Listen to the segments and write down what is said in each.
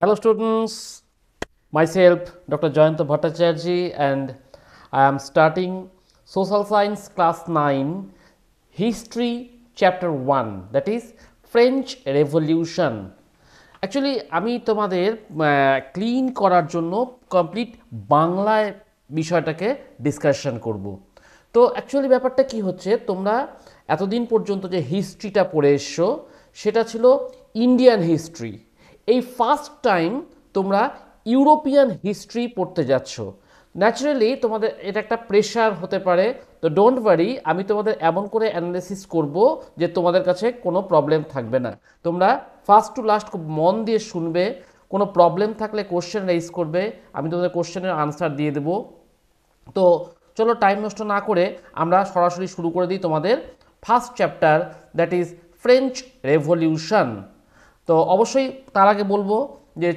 Hello students, myself Dr. Jayanta Bhattacharjee and I am starting Social Science Class 9 History Chapter 1, that is French Revolution. Actually আমি তোমাদের clean করার জন্য complete বাংলায় বিষয়টাকে discussion করব। তো অ্যাকচুয়ালি ব্যাপারটা কি হচ্ছে, তোমরা এতদিন পর্যন্ত যে হিস্ট্রিটা পড়ে এসছো সেটা ছিল ইন্ডিয়ান হিস্ট্রি। এই ফার্স্ট টাইম তোমরা ইউরোপিয়ান হিস্ট্রি পড়তে যাচ্ছ। ন্যাচারালি তোমাদের এটা একটা প্রেশার হতে পারে, তো ডোন্ট ওয়ারি, আমি তোমাদের এমন করে অ্যানালিসিস করব যে তোমাদের কাছে কোনো প্রবলেম থাকবে না। তোমরা ফার্স্ট টু লাস্ট খুব মন দিয়ে শুনবে, কোনো প্রবলেম থাকলে কোশ্চেন রেইজ করবে, আমি তোমাদের কোশ্চেনের আনসার দিয়ে দেবো। তো চলো টাইম নষ্ট না করে আমরা সরাসরি শুরু করে দিই তোমাদের first chapter, that is French revolution. তো অবশ্যই তার আগে বলবো যে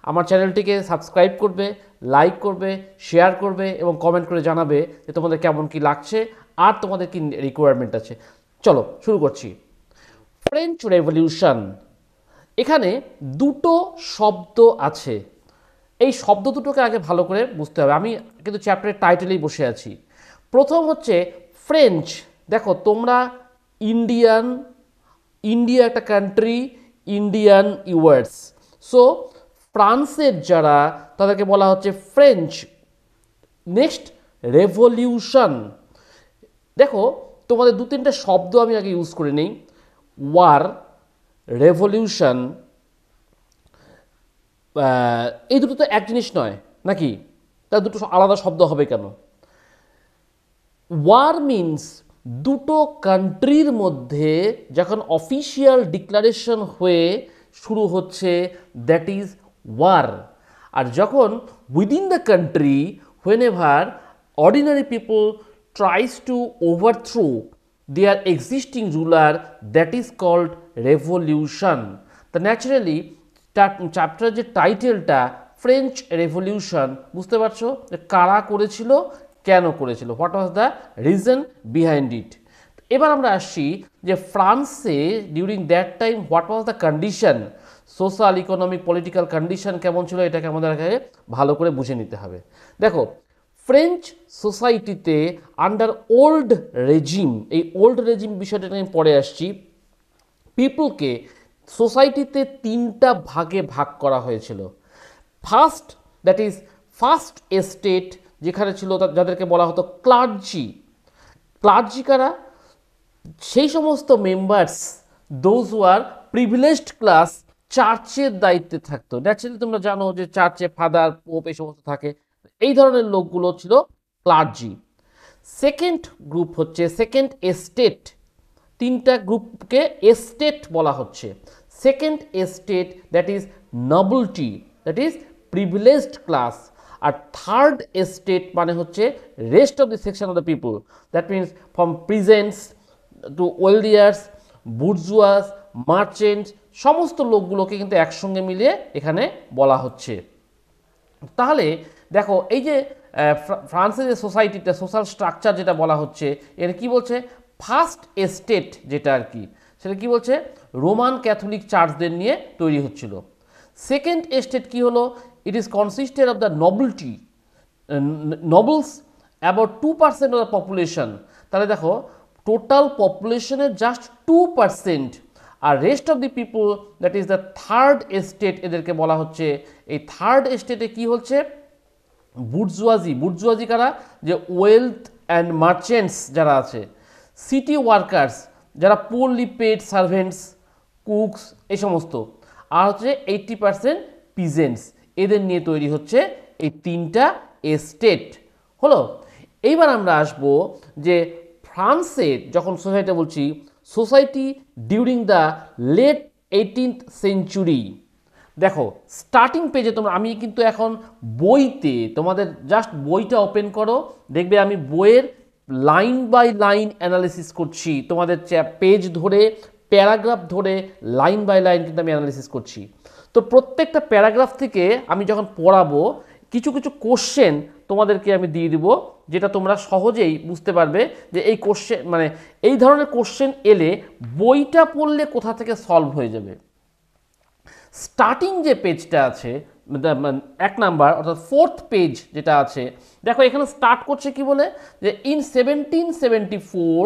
আমার চ্যানেলটিকে সাবস্ক্রাইব করবে, লাইক করবে, শেয়ার করবে এবং কমেন্ট করে জানাবে যে তোমাদের কেমন কি লাগছে আর তোমাদের কি রিকোয়ারমেন্ট আছে। চলো শুরু করছি। ফ্রেঞ্চ রেভলিউশন, এখানে দুটো শব্দ আছে। এই শব্দ দুটোকে আগে ভালো করে বুঝতে হবে। আমি কিন্তু চ্যাপ্টারের টাইটেলেই বসে আছি। প্রথম হচ্ছে ফ্রেঞ্চ। দেখো তোমরা ইন্ডিয়ান, ইন্ডিয়া একটা কান্ট্রি, ইন্ডিয়ান ওয়ার্ডস, সো ফ্রান্সের যারা তাদেরকে বলা হচ্ছে ফ্রেঞ্চ। নেক্সট রেভলিউশন, দেখো তোমাদের দু তিনটা শব্দ আমি আগে ইউজ করে নিই। ওয়ার, রেভলিউশন, এই দুটো তো এক জিনিস নয় নাকি? তা দুটো আলাদা শব্দ হবে কেন? ওয়ার মিন্স দুটো কান্ট্রির মধ্যে যখন অফিসিয়াল ডিক্লারেশন হয়ে শুরু হচ্ছে, দ্যাট ইজ ওয়ার। আর যখন within the country, whenever ordinary people tries to overthrow their existing ruler, that is called revolution. তা ন্যাচারালি চ্যাপ্টারের যে টাইটেলটা ফ্রেঞ্চ রেভলিউশন, বুঝতে পারছো যে কারা করেছিল, কেন করেছিল, what was the reason behind it. এবার আমরা আসছি যে ফ্রান্সে during that time what was the condition, social economic political condition কেমন ছিল, এটাকে আমাদের আগে ভালো করে বুঝে নিতে হবে। দেখো ফ্রেঞ্চ সোসাইটিতে আন্ডার ওল্ড রেজিম, এই ওল্ড রেজিম বিষয়টা আমি পরে আসছি, পিপলকে সোসাইটিতে তিনটা ভাগে ভাগ করা হয়েছিল। First, that is first estate, যেখানে ছিল যাদেরকে বলা হতো ক্লার্জি। ক্লার্জি কারা? সেই সমস্ত members, those who are privileged class, চার্চের দায়িত্বে থাকতো। ন্যাচারালি তোমরা জানো যে চার্চে ফাদার, পোপ এই সমস্ত থাকে, এই ধরনের লোকগুলো ছিল ক্লার্জি। সেকেন্ড গ্রুপ হচ্ছে সেকেন্ড এস্টেট। তিনটা গ্রুপকে এস্টেট বলা হচ্ছে। Second estate, that is nobility, that is privileged class. আর থার্ড এস্টেট মানে হচ্ছে rest of the section of the people, that means from peasants to wealthiers, bourgeois, merchants, সমস্ত লোকগুলোকে কিন্তু একসঙ্গে মিলিয়ে এখানে বলা হচ্ছে। তাহলে দেখো এই যে ফ্রান্সের যে সোসাইটিটা, সোশ্যাল স্ট্রাকচার যেটা বলা হচ্ছে, এর কি বলছে, ফার্স্ট এস্টেট যেটা আর কি, সেটা কি বলছে, রোমান ক্যাথলিক চার্চদের নিয়ে তৈরি হচ্ছিল। সেকেন্ড এস্টেট কি হলো, it is consisted of the nobility, nobles, about 2% of the population. তাহলে দেখো টোটাল পপুলেশনের জাস্ট 2%। আর rest of the people, that is the third estate, এদেরকে বলা হচ্ছে। এই থার্ড এস্টেটে কি হচ্ছে, বুর্জুয়াজি। বুর্জুয়াজি কারা? যে ওয়েলথ অ্যান্ড মার্চেন্টস যারা আছে, সিটি ওয়ার্কার্স যারা পোরলি পেড সার্ভেন্টস, কুকস এই সমস্ত, আর হচ্ছে 80% পিজেন্টস, এদের নিয়ে তৈরি হচ্ছে এই তিনটা এস্টেট। হলো। এইবার আমরা আসব যে ফ্রান্সের যখন সোসাইটি বলছি, society during the late 18th century. দেখো স্টার্টিং পেজে তোমরা, আমি কিন্তু এখন বইতে তোমাদের জাস্ট বইটা ওপেন করো, দেখবে আমি বইয়ের লাইন বাই লাইন অ্যানালিসিস করছি, তোমাদের পেজ ধরে, প্যারাগ্রাফ ধরে, লাইন বাই লাইন কিন্তু আমি অ্যানালিসিস করছি। তো প্রত্যেকটা প্যারাগ্রাফ থেকে আমি যখন পড়াবো, কিছু কিছু কোশ্চেন তোমাদেরকে আমি দিয়ে দিব, যেটা তোমরা সহজেই বুঝতে পারবে যে এই কোশ্চেন, মানে এই ধরনের কোশ্চেন এলে বইটা পড়লে কোথা থেকে সলভ হয়ে যাবে। স্টার্টিং যে পেজটা আছে, এক নাম্বার অর্থাৎ ফোর্থ পেজ যেটা আছে, দেখো এখানে স্টার্ট করছে কি বলে, যে ইন 1774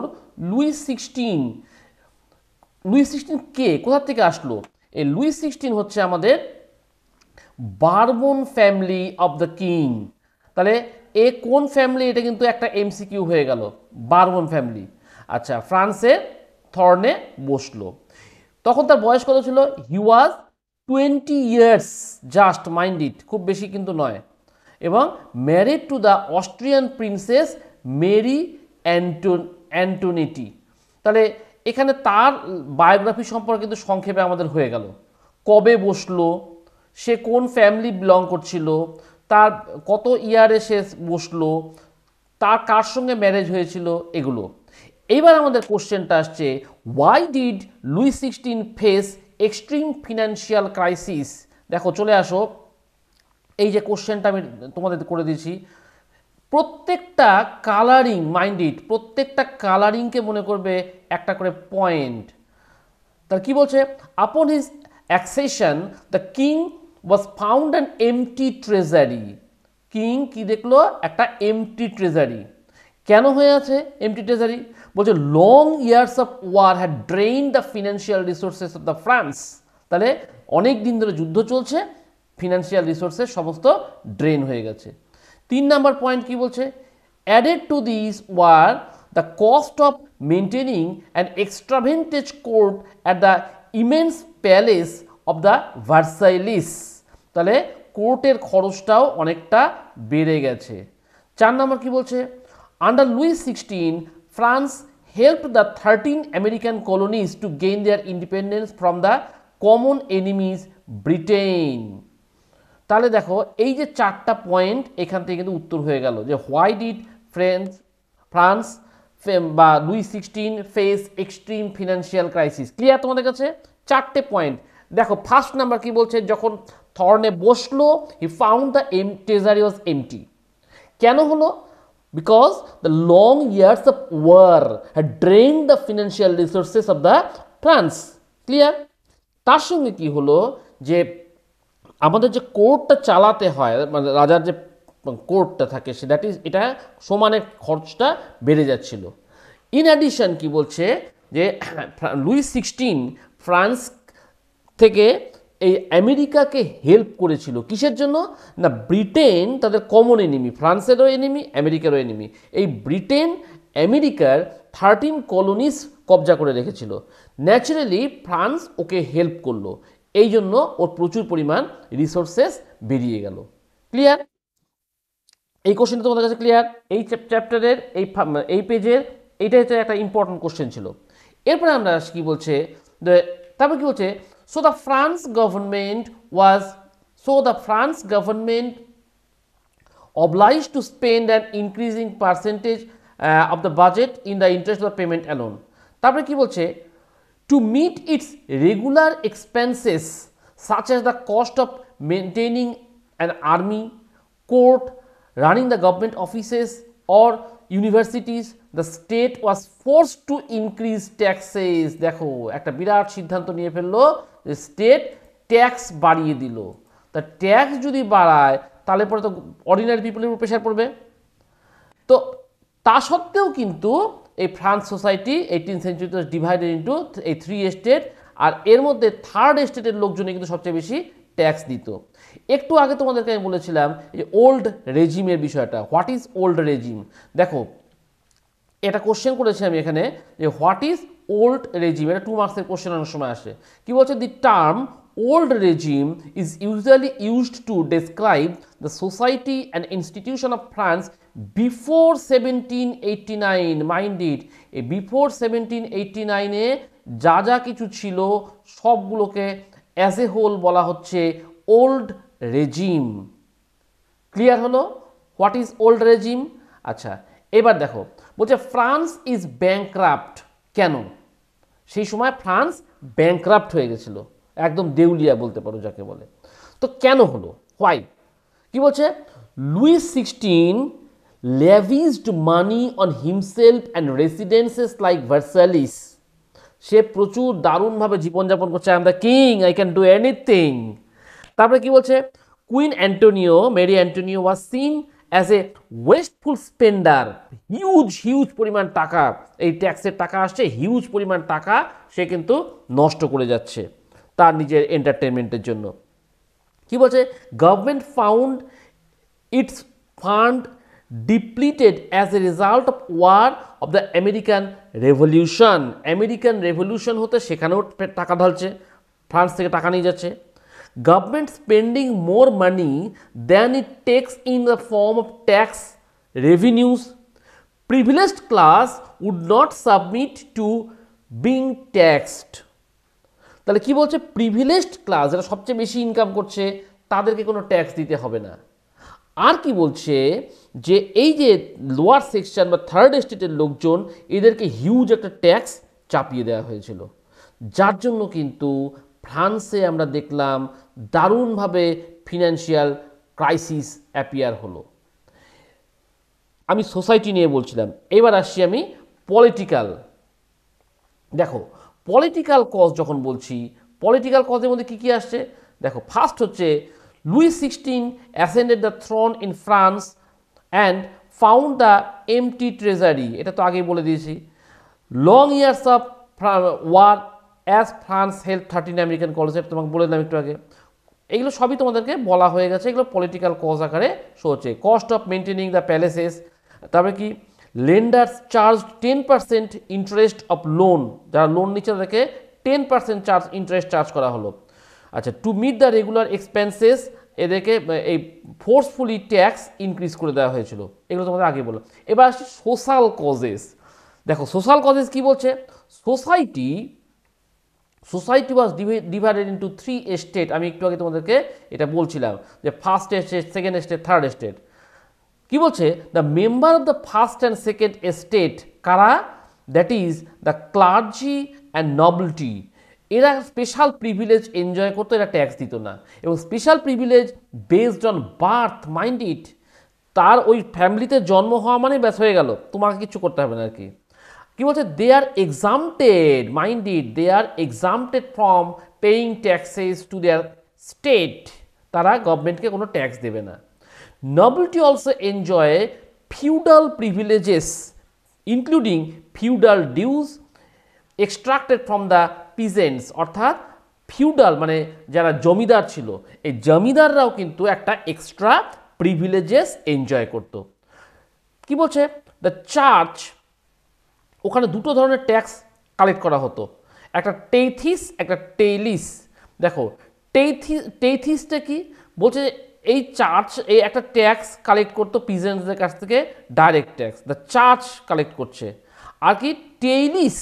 লুই সিক্সটিন কে, কোথা থেকে আসলো? এই লুই 16 হচ্ছে আমাদের bourbon family of the king. তাহলে এ কোন ফ্যামিলি, এটা কিন্তু একটা এমসিকিউ হয়ে গেল, বারবন ফ্যামিলি। আচ্ছা, ফ্রান্সে থর্নে বসলো, তখন তার বয়স কত ছিল? He was 20 years, just mind it, খুব বেশি কিন্তু নয়, এবং married to the Austrian princess Marie Antoinette. তাহলে এখানে তার বায়োগ্রাফি সম্পর্কে কিন্তু সংক্ষেপে আমাদের হয়ে গেল, কবে বসলো, সে কোন ফ্যামিলি বিলং করছিল, তার কত ইয়ারে সে বসলো, তার কার সঙ্গে ম্যারেজ হয়েছিল, এগুলো। এইবার আমাদের কোশ্চেনটা আসছে, why did Louis 16 face extreme financial crisis? দেখো চলে আসো, এই যে কোশ্চেনটা আমি তোমাদের করে দিয়েছি, প্রত্যেকটা কালারিং, মাইন্ড ইট, প্রত্যেকটা কালারিংকে মনে করবে একটা করে পয়েন্ট। তার কি বলছে? Upon his accession the king was found an empty treasury. King কি দেখলো? একটা এমটি ট্রেজারি। কেন হয়ে আছে এমটি ট্রেজারি? বলছে long years of war had drain the financial resources of the France. তাহলে অনেক দিন ধরে যুদ্ধ চলছে, ফিনান্সিয়াল রিসোর্সেস সমস্ত ড্রেন হয়ে গেছে। 3 নাম্বার পয়েন্ট কি বলছে? Added to this war the cost of maintaining an extravagant court at the immense palace of the Versailles. তাহলে কোর্টের খরচটাও অনেকটা বেড়ে গেছে। 4 নম্বর কি বলছে? Under Louis 16 France help the 13 American colonies to gain their independence from the common enemies Britain. তাহলে দেখো এই যে 4টা পয়েন্ট এখান থেকে কিন্তু উত্তর হয়ে গেল, যে হোয়াই ডিড ফ্রান্স বা Louis 16 face extreme financial crisis. Clear তোমাদের কাছে? 4টে পয়েন্ট। দেখো ফার্স্ট নাম্বার কি বলছে? যখন থর্নে বসলো, he found the treasury was empty. কেন হলো? Because the long years of war had drain the financial resources of the France. Clear? তার সঙ্গে কি হলো, যে আমাদের যে কোর্টটা চালাতে হয়, মানে রাজার যে কোর্টটা থাকে, সে দ্যাট ইজ, এটা সমানে খরচটা বেড়ে যাচ্ছিল। ইন অ্যাডিশন কি বলছে, যে লুই 16 ফ্রান্স থেকে এই আমেরিকাকে হেল্প করেছিল, কিসের জন্য না? ব্রিটেন তাদের কমন এনিমি, ফ্রান্সেরও এনিমি, আমেরিকারও এনিমি। এই ব্রিটেন আমেরিকার 13 কলোনিস কবজা করে রেখেছিল। ন্যাচারালি ফ্রান্স ওকে হেল্প করলো, এই জন্য ওর প্রচুর পরিমাণ রিসোর্সেস বেরিয়ে গেল। ক্লিয়ার? এই কোশ্চেনটা তোমাদের কাছে ক্লিয়ার? এই চ্যাপ্টারের এই পেজের এইটা হচ্ছে একটা ইম্পর্টেন্ট কোশ্চেন ছিল। এরপরে আমরা কি বলছে, তারপর কি বলছে, so the France government obliged to spend an increasing percentage of the budget in the interest of the payment alone. তারপরে কি বলছে, to meet its regular expenses such as the cost of maintaining an army, court, running the government offices or universities, the state was forced to increase taxes. দেখো একটা বিরাট সিদ্ধান্ত নিয়ে ফেললো, যে state tax বাড়িয়ে দিল। তা ট্যাক্স যদি বাড়ায়, তাহলে পরে তো অর্ডিনারি পিপলের উপর প্রেশার পড়বে। তো তা সত্ত্বেও কিন্তু এই ফ্রান্স সোসাইটি 18th সেঞ্চুরিতে ডিভাইডেড ইন্টু এই 3 স্টেট, আর এর মধ্যে 3rd স্টেটের লোকজনই কিন্তু সবচেয়ে বেশি ট্যাক্স দিত। একটু আগে তোমাদেরকে আমি বলেছিলাম এই ওল্ড রেজিমের বিষয়টা। What is old regime? দেখো এটা কোশ্চেন করেছি আমি এখানে, যে হোয়াট ইজ ওল্ড রেজিম, এটা 2 মার্কসের কোশ্চেন অনেক সময় আসে। কি বলছে? The term old regime is usually used to describe the society and institution of France before 1789. Mind it, before 1789 এ যা যা কিছু ছিল সবগুলোকে অ্যাজ এ হোল বলা হচ্ছে ওল্ড রেজিম। ক্লিয়ার হলো হোয়াট ইজ ওল্ড রেজিম? আচ্ছা, এবার দেখো বলছে ফ্রান্স ইজ ব্যাংক্রাফট। কেন? সেই সময় ফ্রান্স ব্যাংক্রাফট হয়ে গেছিল, একদম দেউলিয়া বলতে পারো যাকে বলে। তো কেন হলো? হোয়াই? কি বলছে? Louis 16 levied money on himself and residences like Versailles. সে প্রচুর দারুণভাবে জীবনযাপন করছে, I am the king, I can do anything. তারপরে কি বলছে, queen Antonio, Marie Antonio was seen as a wasteful spender, huge পরিমাণ টাকা, এই ট্যাক্সের টাকা আসছে, হিউজ পরিমাণ টাকা সে কিন্তু নষ্ট করে যাচ্ছে তার নিজের এন্টারটেনমেন্টের জন্য। কি বলছে, government found its fund depleted as a result of war of the American revolution. American revolution হতে সেখানেও টাকা ঢালছে, ফ্রান্স থেকে টাকা নিয়ে যাচ্ছে। Government spending more money than it takes in the form of tax revenues, privileged class would not submit to being taxed. তাহলে কি বলছে, প্রিভিলেজড ক্লাস যারা সবচেয়ে বেশি ইনকাম করছে তাদেরকে কোনো ট্যাক্স দিতে হবে না। আর কি বলছে, যে এই যে লোয়ার সেকশন বা থার্ড এস্টেটের লোকজন, এদেরকে হিউজ একটা ট্যাক্স চাপিয়ে দেওয়া হয়েছিল, যার জন্য কিন্তু ফ্রান্সে আমরা দেখলাম দারুণভাবে ফিনান্সিয়াল ক্রাইসিস অ্যাপিয়ার হলো। আমি সোসাইটি নিয়ে বলছিলাম, এবার আসছি আমি পলিটিক্যাল। দেখো পলিটিক্যাল কজ যখন বলছি, পলিটিক্যাল কজের মধ্যে কী কী আসছে দেখো। ফার্স্ট হচ্ছে, Louis 16 ascended the throne in France and found the empty treasury, এটা তো আগেই বলে দিয়েছি। Long years of war as France help 13 American college, তোমাকে বলে দিলাম একটু আগে। এগুলো সবই তোমাদেরকে বলা হয়ে গেছে, এগুলো পলিটিক্যাল কজ আকারে শো হচ্ছে। Cost of maintaining the palaces, তারপরে কি, lenders charge 10% interest of loan, যারা লোন নিচ্ছে তাদেরকে 10% ইন্টারেস্ট চার্জ করা হলো। আচ্ছা, to meet the regular expenses, এদেরকে এই ফোর্সফুলি ট্যাক্স ইনক্রিজ করে দেওয়া হয়েছিল, এগুলো তোমাদের আগে বলো। এবার আসছি সোশ্যাল কজেস। দেখো সোশ্যাল কজেস কি বলছে, society was divided into 3 estate. আমি একটু আগে তোমাদেরকে এটা বলছিলাম যে first estate, second estate, third estate. কি বলছে, the member of the first and second estate কারা, that is the clergy and nobility, এরা স্পেশাল প্রিভিলেজ এনজয় করতো, এরা ট্যাক্স দিত না। এবং special privilege based on birth, mind it, তার ওই ফ্যামিলিতে জন্ম হওয়া মানে ব্যাস হয়ে গেল, তোমাকে কিছু করতে হবে না আর কি। কি বলছে, they are exempted, mind it, they are exempted from paying taxes to their state, তারা গভর্নমেন্টকে কোনো ট্যাক্স দেবে না। Nobility also enjoy feudal privileges including feudal dues extracted from the peasants, অর্থাৎ ফিউডাল মানে যারা জমিদার ছিল, এই জমিদাররাও কিন্তু একটা এক্সট্রা প্রিভিলেজেস এনজয় করত। কি বলছে, দ্য চার্চ, ওখানে দুটো ধরনের ট্যাক্স কালেক্ট করা হতো, একটা টেইথিস, একটা টেইলিস। দেখো টেইথিসটা কি বলছে, এই চার্চ এই একটা ট্যাক্স কালেক্ট করতো পিজেন্টসদের কাছ থেকে, direct tax, the church collect করছে। আর কি টেইলিস,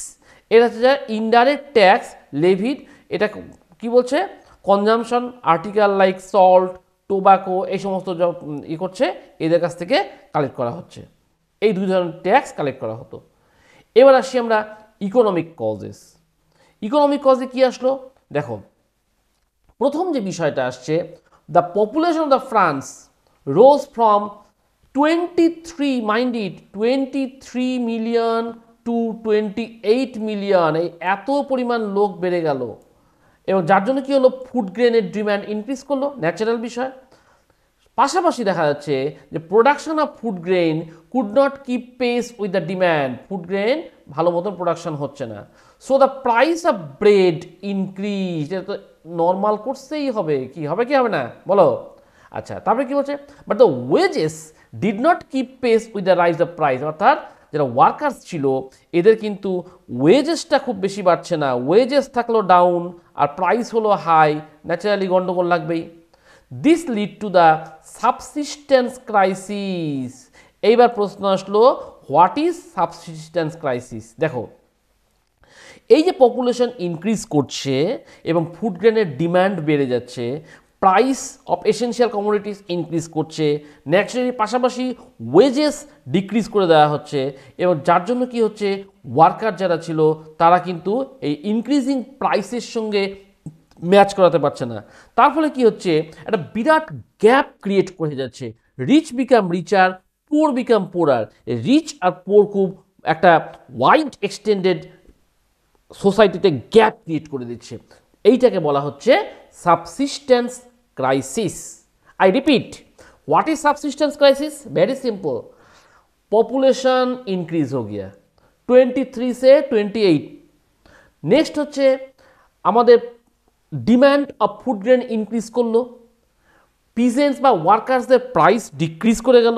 এটা হচ্ছে যা ইনডাইরেক্ট ট্যাক্স লেভিড, এটা কি বলছে, consumption article like salt, tobacco, এই সমস্ত করছে, এদের কাছ থেকে কালেক্ট করা হচ্ছে। এই দুই ধরনের ট্যাক্স কালেক্ট করা হতো। এবার আসি আমরা ইকোনমিক কজেস। ইকোনমিক কজে কি আসলো দেখো, প্রথম যে বিষয়টা আসছে, the population of the France rose from 23 million to 28 million, এই এত পরিমাণ লোক বেড়ে গেল, এবং যার জন্য কি হলো, ফুড গ্রেনের ডিমান্ড ইনক্রিজ করলো, ন্যাচারাল বিষয়। পাশাপাশি দেখা যাচ্ছে যে production of food grain could not keep pace with the demand, food grain ভালো মতন প্রোডাকশন হচ্ছে না। So the price of bread increase, এটা তো নর্মাল করতেই হবে, কি হবে কি হবে না বলো। আচ্ছা, তারপরে কি বলছে, but the wages did not keep pace with the rise of price, অর্থাৎ যারা ওয়ার্কার্স ছিল এদের কিন্তু ওয়েজেসটা খুব বেশি বাড়ছে না, ওয়েজেস থাকলো ডাউন আর প্রাইস হলো হাই, ন্যাচারালি গন্ডগোল লাগবেই। This lead to the subsistence crisis. এইবার প্রশ্ন আসলো, হোয়াট ইজ সাবসিস্টেন্স ক্রাইসিস। দেখো এই যে পপুলেশন ইনক্রিজ করছে এবং ফুড গ্রেনের ডিমান্ড বেড়ে যাচ্ছে, price of essential commodities increase করছে, ন্যাচারালি পাশাপাশি ওয়েজেস ডিক্রিজ করে দেওয়া হচ্ছে, এবং যার জন্য কি হচ্ছে, ওয়ার্কার যারা ছিল তারা কিন্তু এই ইনক্রিজিং প্রাইসের সঙ্গে ম্যাচ করাতে পারছে না। তার ফলে কি হচ্ছে, একটা বিরাট গ্যাপ ক্রিয়েট করে যাচ্ছে, রিচ বিকাম রিচার, পোর বিকাম পোরার। রিচ আর পোর খুব একটা ওয়াইড এক্সটেন্ডেড সোসাইটিতে গ্যাপ ক্রিয়েট করে দিচ্ছে। এইটাকে বলা হচ্ছে subsistence crisis. I repeat, what is subsistence crisis? Very simple, population increase हो गया 23 से 28। नेक्स्ट হচ্ছে আমাদের demand of food grain increase করলো, পিজেন্টস বা ওয়ার্কার্সদের প্রাইস ডিক্রিজ করে গেল,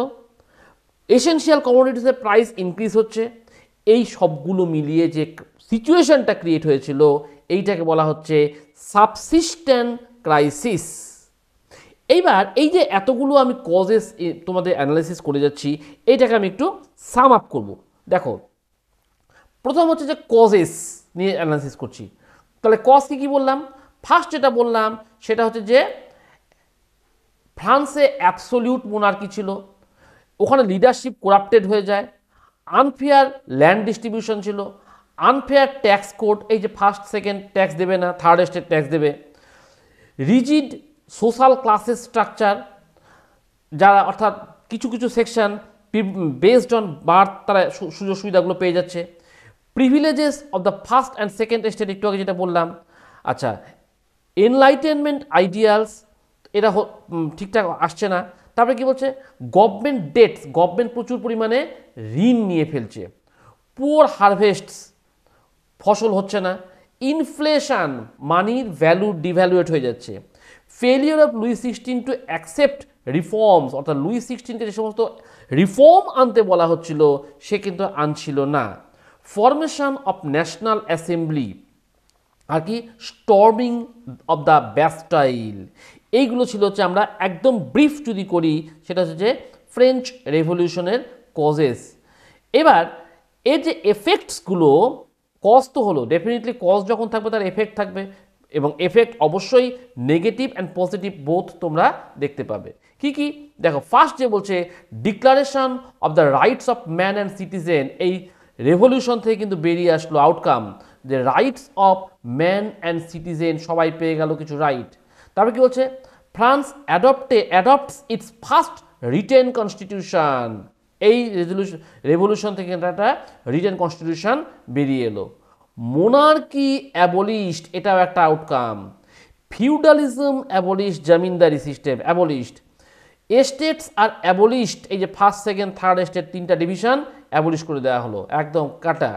এসেনশিয়াল কমোডিটিসের প্রাইস ইনক্রিজ হচ্ছে। এই সবগুলো মিলিয়ে যে সিচুয়েশনটা ক্রিয়েট হয়েছিল এইটাকে বলা হচ্ছে সাবসিস্টেন্ট ক্রাইসিস। এইবার এই যে এতগুলো আমি কজেস তোমাদের অ্যানালাইসিস করে যাচ্ছি, এইটাকে আমি একটু সাম আপ করব। দেখো, প্রথম হচ্ছে যে কজেস নিয়ে অ্যানালাইসিস করছি। তাহলে কজ কি বললাম? ফার্স্ট যেটা বললাম সেটা হচ্ছে যে ফ্রান্সে অ্যাবসোলিউট মোনার্কি ছিল, ওখানে লিডারশিপ করাপ্টেড হয়ে যায়, আনফেয়ার ল্যান্ড ডিস্ট্রিবিউশন ছিল, আনফেয়ার ট্যাক্স কোড, এই যে ফার্স্ট সেকেন্ড ট্যাক্স দেবে না, থার্ড স্টেট ট্যাক্স দেবে, রিজিড সোশ্যাল ক্লাসেস স্ট্রাকচার, যারা অর্থাৎ কিছু কিছু সেকশন বেসড অন বার্থ তারা সুযোগ সুবিধাগুলো পেয়ে যাচ্ছে, privileges of the first and second state একটু আগে যেটা বললাম। আচ্ছা, এনলাইটেনমেন্ট আইডিয়ালস এরা ঠিকঠাক আসছে না। তারপরে কি বলছে? গভর্নমেন্ট ডেটস, গভর্নমেন্ট প্রচুর পরিমাণে ঋণ নিয়ে ফেলছে, পুয়ার হারভেস্টস, ফসল হচ্ছে না, ইনফ্লেশন, মানির ভ্যালু ডিভ্যালুয়েট হয়ে যাচ্ছে, failure of Louis 16 to accept reforms, অর্থাৎ লুই 16কে যে সমস্ত রিফর্ম আনতে বলা হচ্ছিল সে কিন্তু আনছিল না, ফরমেশন অফ ন্যাশনাল অ্যাসেম্বলি, আর কি স্টর্মিং অফ দ্য ব্যাস্টাইল। এইগুলো ছিল হচ্ছে, আমরা একদম ব্রিফ যদি করি সেটা হচ্ছে যে ফ্রেঞ্চ রেভলিউশনের কজেস। এবার এর যে এফেক্টসগুলো, কজ তো হলো, ডেফিনেটলি কজ যখন থাকবে তার এফেক্ট থাকবে, এবং এফেক্ট অবশ্যই নেগেটিভ অ্যান্ড পজিটিভ বোথ তোমরা দেখতে পাবে। কি কি দেখো, ফার্স্ট যে বলছে declaration of the rights of man and citizen, এই রেভলিউশন থেকে কিন্তু বেরিয়ে আসলো আউটকাম যে rights of man and citizen, সবাই পেয়ে গেল কিছু রাইট। তারপরে কি বলছে? France adopts its first written constitution, এই রেভলিউশন থেকে একটা রিটেন কনস্টিটিউশন বেরিয়ে এলো। মোনার্কি অ্যাবলিশড, এটাও একটা outcome. Feudalism abolished, জমিনদারি system abolished. Estates আর অ্যাবলিশড, এই যে ফার্স্ট সেকেন্ড থার্ড স্টেট তিনটা ডিভিশন অ্যাবলিশ করে দেওয়া হলো, একদম কাটা।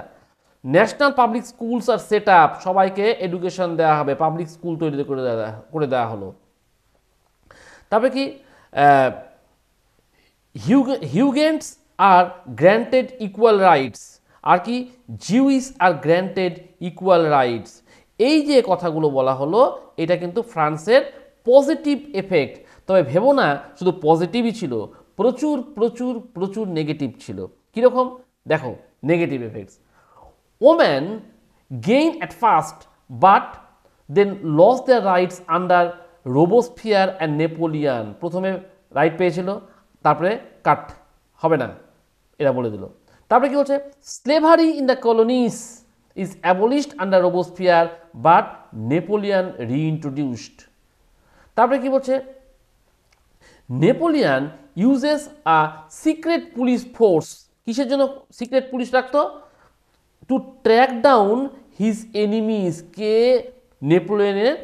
ন্যাশনাল পাবলিক স্কুলস আর সেট আপ, সবাইকে এডুকেশন দেওয়া হবে, পাবলিক স্কুল তৈরি করে দেওয়া হলো। তারপরে কি হিউগেন্টস আর গ্র্যান্টেড ইকুয়াল রাইটস, আর কি জিউইস আর গ্র্যান্টেড ইকুয়াল রাইটস। এই যে কথাগুলো বলা হলো এটা কিন্তু ফ্রান্সের পজিটিভ এফেক্ট। তবে ভেবো না শুধু পজিটিভই ছিল, প্রচুর প্রচুর প্রচুর নেগেটিভ ছিল। কীরকম দেখো negative effects. Woman gain at first but then lost their rights under Robespierre and Napoleon. প্রথমে রাইট পেয়েছিল, তারপরে কাট হবে না এরা বলে দিল। তারপরে কি হচ্ছে? Slavery in the colonies is abolished under Robespierre but Napoleon reintroduced. তারপরে কি বলছে? Napoleon uses a secret police force, কিসের জন্য সিক্রেট পুলিশ রাখতো? To track down his enemies, কে নেপোলিয়নের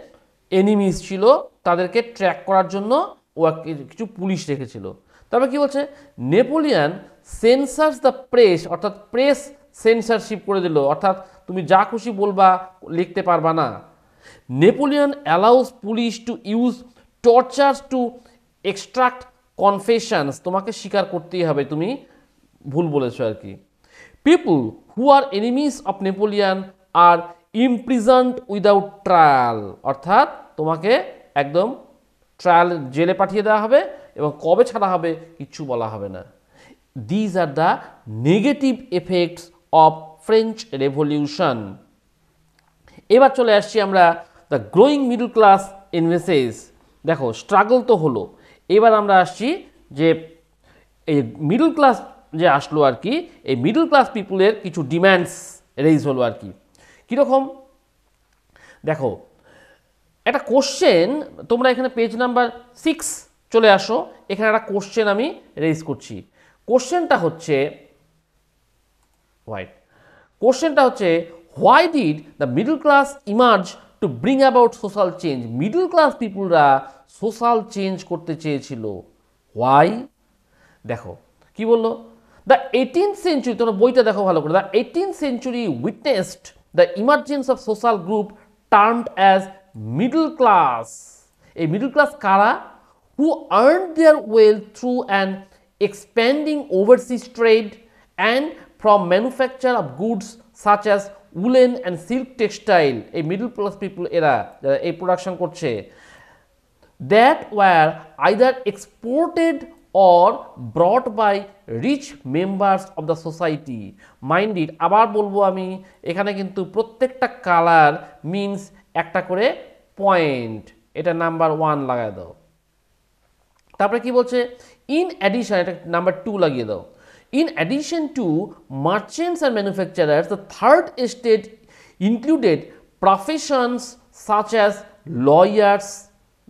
এনিমিজ ছিল তাদেরকে ট্র্যাক করার জন্য ও কিছু পুলিশ রেখেছিল। তারপরে কি বলছে? নেপোলিয়ান সেন্সার্স দ্য প্রেস, অর্থাৎ প্রেস সেন্সারশিপ করে দিল, অর্থাৎ তুমি যা খুশি বলবা লিখতে পারবা না। Napoleon allows police to use tortures to extract confessions, তোমাকে স্বীকার করতেই হবে তুমি ভুল বলেছো আর কি। People who are enemies of Napoleon are imprisoned without trial, অর্থাৎ তোমাকে একদম ট্রায়াল জেলে পাঠিয়ে দেওয়া হবে এবং কবে ছাড়া হবে কিচ্ছু বলা হবে না। These are the negative effects of French revolution. এবার চলে আসছি আমরা দ্য গ্রোয়িং মিডল ক্লাস ইনভেসেস। দেখো স্ট্রাগল তো হলো, এবার আমরা আসছি যে এই মিডল ক্লাস যে আসলো আর কি, এই মিডল ক্লাস পিপুলের কিছু ডিম্যান্ডস রেইজ হলো আর কি। কীরকম দেখো, একটা কোশ্চেন, তোমরা এখানে পেজ নাম্বার 6 চলে আসো, এখানে একটা কোশ্চেন আমি রেইজ করছি। কোশ্চেনটা হচ্ছে why did the middle class emerge to bring about social change? Middle class পিপুলরা সোশ্যাল চেঞ্জ করতে চেয়েছিল। হোয়াই? দেখো কি বললো, দ্য 18th century, তোমরা বইটা দেখো ভালো করে, the 18th century witnessed the emergence of social group termed as middle class. এই মিডল ক্লাস কারা? who earned their wealth through an expanding overseas trade and from manufacture of goods such as woolen and silk textile. এই middle class people এরা যারা এই production করছে, that were either exported or brought by rich members of the society. Mind it, আবার বলবো আমি, এখানে কিন্তু প্রত্যেকটা কালার মিনস একটা করে পয়েন্ট, এটা নাম্বার 1 লাগায় দাও। তারপরে কি বলছে, ইন অ্যাডিশন, এটা নাম্বার 2 লাগিয়ে দাও। In addition to merchants and manufacturers, the third estate included professions such as lawyers,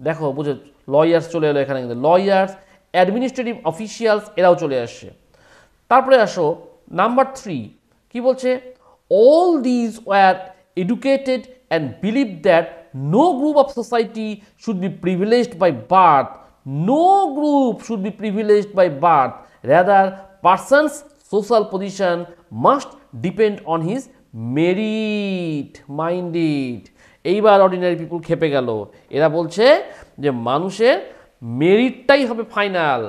দেখো বুঝো লয়ার্স চলে এলো এখানে, কিন্তু লয়ার্স, অ্যাডমিনিস্ট্রেটিভ অফিসিয়ালস এরাও চলে আসছে। তারপরে আসো নাম্বার 3, কি বলছে, all these were educated and believe that no group of society should be privileged by birth, no group should be privileged by birth, rather persons social position must depend on his merit. Minded, এইবার ordinary people খেপে গেল। এরা বলছে যে মানুষের মেরিটটাই হবে final,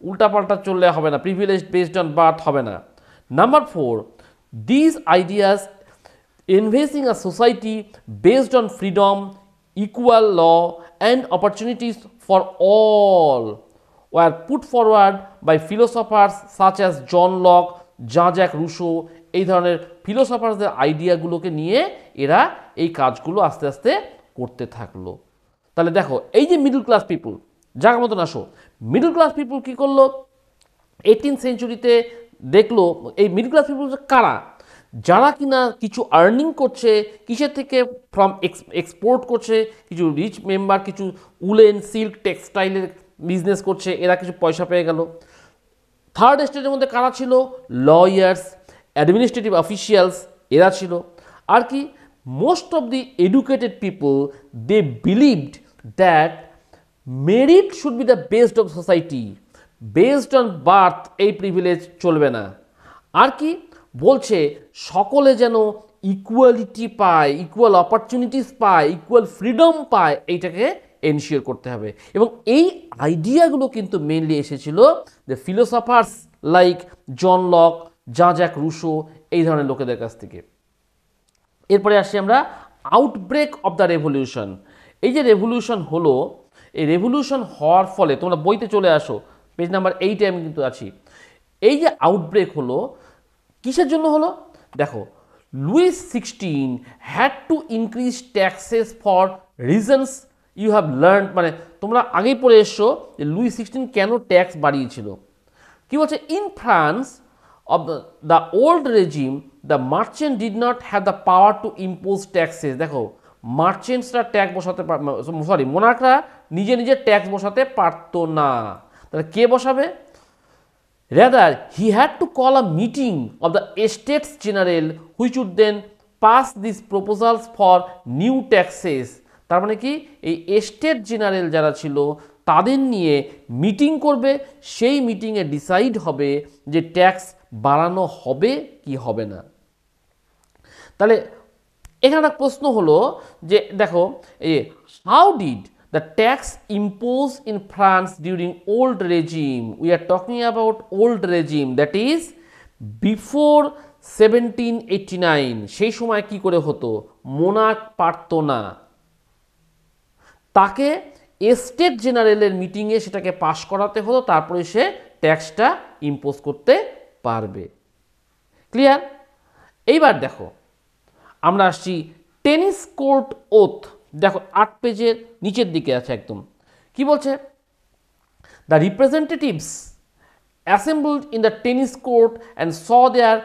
উল্টাপাল্টা চললে হবে না, প্রিভিলেজ বেসড অন বার্থ হবে না। Number 4, this ideas envisaging a society based on freedom, equal law and opportunities for all were put forward by philosophers such as John Locke, জাঁ-জ্যাক রুসো। এই ধরনের ফিলোসফার্সদের আইডিয়াগুলোকে নিয়ে এরা এই কাজগুলো আস্তে আস্তে করতে থাকলো। তাহলে দেখো এই যে মিডল ক্লাস পিপুল, জায়গা মতন আসো, মিডল ক্লাস পিপুল কী করলো 18th সেঞ্চুরিতে, দেখলো এই মিডল ক্লাস পিপুল কারা, যারা কিনা কিছু আর্নিং করছে, কিসের থেকে, ফ্রম এক্সপোর্ট করছে, কিছু রিচ মেম্বার কিছু উলেন সিল্ক টেক্সটাইলের বিজনেস করছে, এরা কিছু পয়সা পেয়ে গেল। থার্ড স্টেজের মধ্যে কারা ছিল, লয়ার্স, অ্যাডমিনিস্ট্রেটিভ অফিসিয়ালস এরা ছিল। আর কি, most of the educated people they believed that merit should be the best of society, based on birth এই প্রিভিলেজ চলবে না। আর কি বলছে, সকলে যেন ইকুয়ালিটি পায়, ইকুয়াল অপরচুনিটিস পায়, ইকুয়াল ফ্রিডম পায়, এইটাকে এনশিওর করতে হবে। এবং এই আইডিয়াগুলো কিন্তু মেনলি এসেছিল যে ফিলোসফার্স লাইক জন লক, জাঁ-জ্যাক রুসো এই ধরনের লোকেদের কাছ থেকে। এরপরে আসছি আমরা আউটব্রেক অফ দ্য রেভলিউশন। এই যে রেভলিউশন হলো, এই রেভলিউশন হওয়ার ফলে, তোমরা বইতে চলে আসো পেজ নাম্বার 8-এ আমি কিন্তু আছি। এই যে আউটব্রেক হলো কিসের জন্য হলো, দেখো Louis 16 had to increase taxes for reasons you have learn, মানে তোমরা আগেই পড়ে এসছো যে লুইস 16 কেন ট্যাক্স বাড়িয়েছিল। কি বলছে, in France of the old regime, the merchant did not have the power to impose taxes. দেখো মার্চেন্টসরা ট্যাক্স বসাতে, সরি মোনার্করা নিজে নিজে ট্যাক্স বসাতে পারতো না, তাহলে কে বসাবে? Rather, he had to call a meeting of the Estates General which would then pass these proposals for new taxes. তার মানে কি, এই এস্টেট জেনারেল যারা ছিল তাদের নিয়ে মিটিং করবে, সেই মিটিংয়ে ডিসাইড হবে যে ট্যাক্স বাড়ানো হবে কি হবে না। তাহলে এখানে একটা প্রশ্ন হলো যে দেখো, how did the tax impose in France during old regime? We are talking about old regime, that is before 1789। সেই সময় কি করে হতো, মোনার্ক পারতো না, তাকে এস্টেট জেনারেলের মিটিংয়ে সেটাকে পাশ করাতে হতো, তারপরে সে ট্যাক্সটা ইম্পোজ করতে পারবে। ক্লিয়ার? এইবার দেখো আমরা আসছি টেনিস কোর্ট ওথ, দেখো 8 পেজের নিচের দিকে আছে একদম। কি বলছে, the representatives assembled in the tennis court and saw their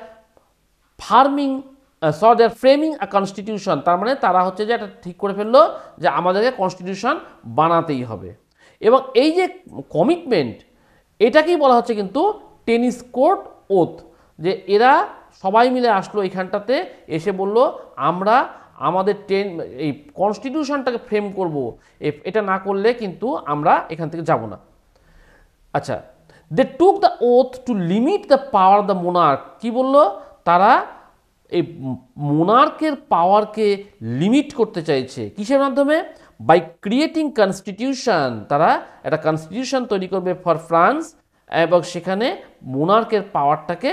framing a constitution. তার মানে তারা হচ্ছে যে এটা ঠিক করে ফেললো যে আমাদেরকে কনস্টিটিউশন বানাতেই হবে। এবং এই যে কমিটমেন্ট, এটাকেই বলা হচ্ছে কিন্তু টেনিস কোর্ট ওথ, যে এরা সবাই মিলে আসলো এইখানটাতে, এসে বলল আমরা আমাদের এই কনস্টিটিউশনটাকে ফ্রেম করব, এটা না করলে কিন্তু আমরা এখান থেকে যাব না। আচ্ছা, they took the oath to limit the power of the monarch. কী বললো? তারা এই মোনার্কের পাওয়ারকে লিমিট করতে চাইছে কিসের মাধ্যমে? By creating constitution. তারা একটা কনস্টিটিউশন তৈরি করবে ফর ফ্রান্স, এবং সেখানে মোনার্কের পাওয়ারটাকে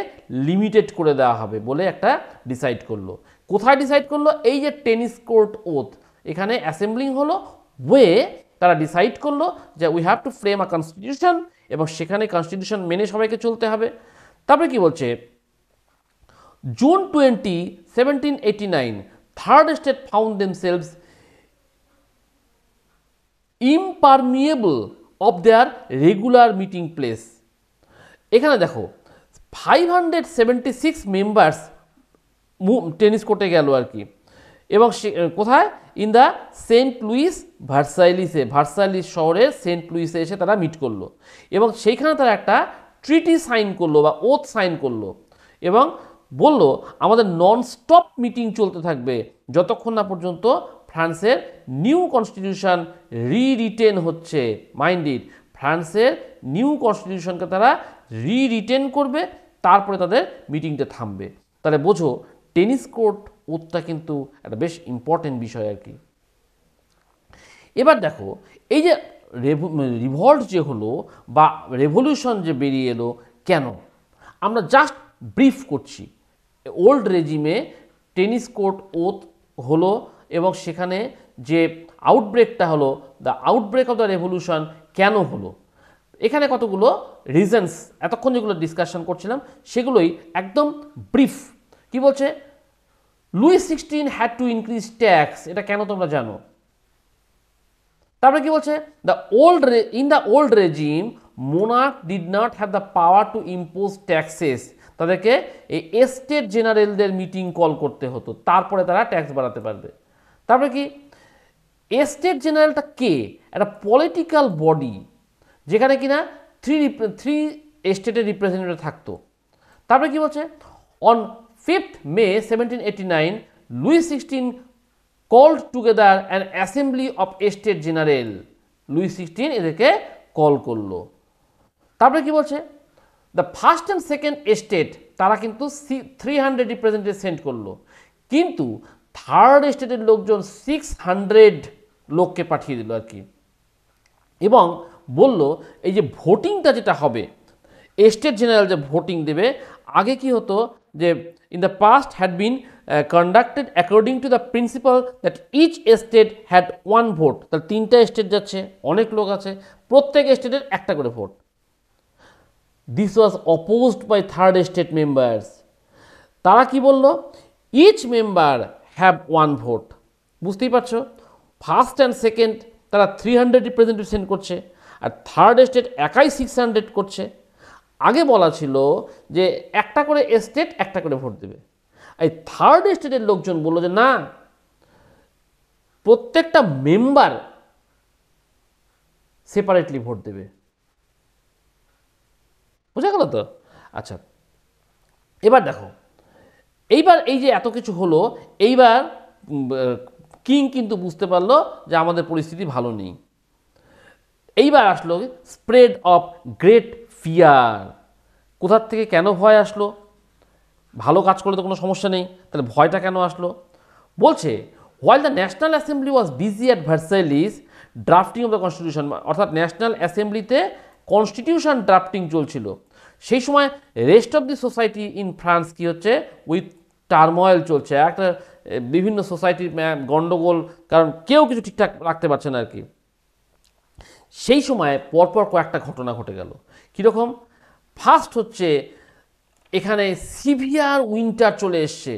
লিমিটেড করে দেওয়া হবে বলে একটা ডিসাইড করলো। কোথায় ডিসাইড করলো? এই যে টেনিস কোর্ট ওথ, এখানে অ্যাসেম্বলিং হলো, ওয়ে তারা ডিসাইড করলো যে we have to frame a constitution, এবং সেখানে কনস্টিটিউশন মেনে সবাইকে চলতে হবে। তারপরে কি বলছে? June 20, 1789, third estate found themselves impermeable of their regular meeting place. এখানে দেখো 576 মেম্বার্স টেনিস কোর্টে গেল আর কি, এবং কোথায়? ইন দ্য সেন্ট লুইস ভার্সাইলিসে, ভার্সাইলিস শহরের সেন্ট লুইসে এসে তারা মিট করলো, এবং সেইখানে তারা একটা ট্রিটি সাইন করলো বা ওথ সাইন করলো, এবং বলল আমাদের নন স্টপ মিটিং চলতে থাকবে যতক্ষণ না পর্যন্ত ফ্রান্সের নিউ কনস্টিটিউশন রিটেন হচ্ছে। মাইন্ড ইট, ফ্রান্সের নিউ কনস্টিটিউশনকে তারা রিটেন করবে, তারপরে তাদের মিটিংটা থামবে। তাহলে বোঝো টেনিস কোর্ট ওথটা কিন্তু একটা বেশ ইম্পর্টেন্ট বিষয় আর কি। এবার দেখো এই যে রিভল্ট যে হলো বা রেভলিউশন যে বেরিয়ে এলো, কেন? আমরা জাস্ট ব্রিফ করছি। ওল্ড রেজিমে টেনিস কোর্ট ওথ হলো, এবং সেখানে যে আউটব্রেকটা হলো, the outbreak of the revolution কেন হলো, এখানে কতগুলো রিজনস এতক্ষণ যেগুলো ডিসকাশন করছিলাম সেগুলোই একদম ব্রিফ। কি বলছে? Louis 16 had to increase tax, এটা কেন তোমরা জানো। তারপরে কি বলছে? In the old regime monarch did not have the power to impose taxes. তাদেরকে এই এস্টেট জেনারেলদের মিটিং কল করতে হতো, তারপরে তারা ট্যাক্স বাড়াতে পারবে। তারপরে কি? এস্টেট জেনারেলটা কে? একটা পলিটিক্যাল বডি, যেখানে কিনা থ্রি এস্টেটের রিপ্রেজেন্টেটিভ থাকতো। তারপরে কি বলছে? On 5th May 1789 Louis 16 called together an assembly of estate general। Louis 16 এদেরকে কল করলো। তারপরে কি বলছে? The first and second estate তারা কিন্তু 300 রিপ্রেজেন্টেটিভ সেন্ড করলো, কিন্তু থার্ড এস্টেটের লোকজন 600 লোককে পাঠিয়ে দিল আর কি, এবং বলল এই যে ভোটিংটা যেটা হবে, এস্টেট জেনারেল যে ভোটিং দেবে, আগে কি হতো যে in the past had been conducted according to the principal that each estate had one vote. তাহলে 3টা এস্টেট যাচ্ছে, অনেক লোক আছে, প্রত্যেক এস্টেটের একটা করে vote. This was opposed by third estate members. তারা কি বলল? Each member have one vote. বুঝতেই পারছো, ফার্স্ট অ্যান্ড সেকেন্ড তারা 300 রিপ্রেজেন্টেটিভ সেন্ড করছে, আর থার্ড এস্টেট একাই 600 করছে। আগে বলা ছিল যে একটা করে এস্টেট একটা করে ভোট দেবে, এই থার্ড এস্টেটের লোকজন বললো যে না, প্রত্যেকটা মেম্বার সেপারেটলি ভোট দেবে। বোঝা গেল তো? আচ্ছা, এবার দেখো, এইবার এই যে এত কিছু হলো, এইবার কিং কিন্তু বুঝতে পারলো যে আমাদের পরিস্থিতি ভালো নেই। এইবার আসলো স্প্রেড অফ গ্রেট ফিয়ার। কোথার থেকে কেন ভয় আসলো? ভালো কাজ করলে তো কোনো সমস্যা নেই, তাহলে ভয়টা কেন আসলো? বলছে while the National Assembly was busy at Versailles drafting of the constitution, অর্থাৎ ন্যাশনাল অ্যাসেম্বলিতে কনস্টিটিউশন ড্রাফটিং চলছিল, সেই সময় rest of the society in France কি হচ্ছে? উইথ টার্ময়েল চলছে, একটা বিভিন্ন সোসাইটির গণ্ডগোল, কারণ কেউ কিছু ঠিকঠাক রাখতে পারছে না আর কি। সেই সময় পরপর কয়েকটা ঘটনা ঘটে গেল। কীরকম? ফার্স্ট হচ্ছে এখানে সিভিয়ার উইন্টার চলে এসছে,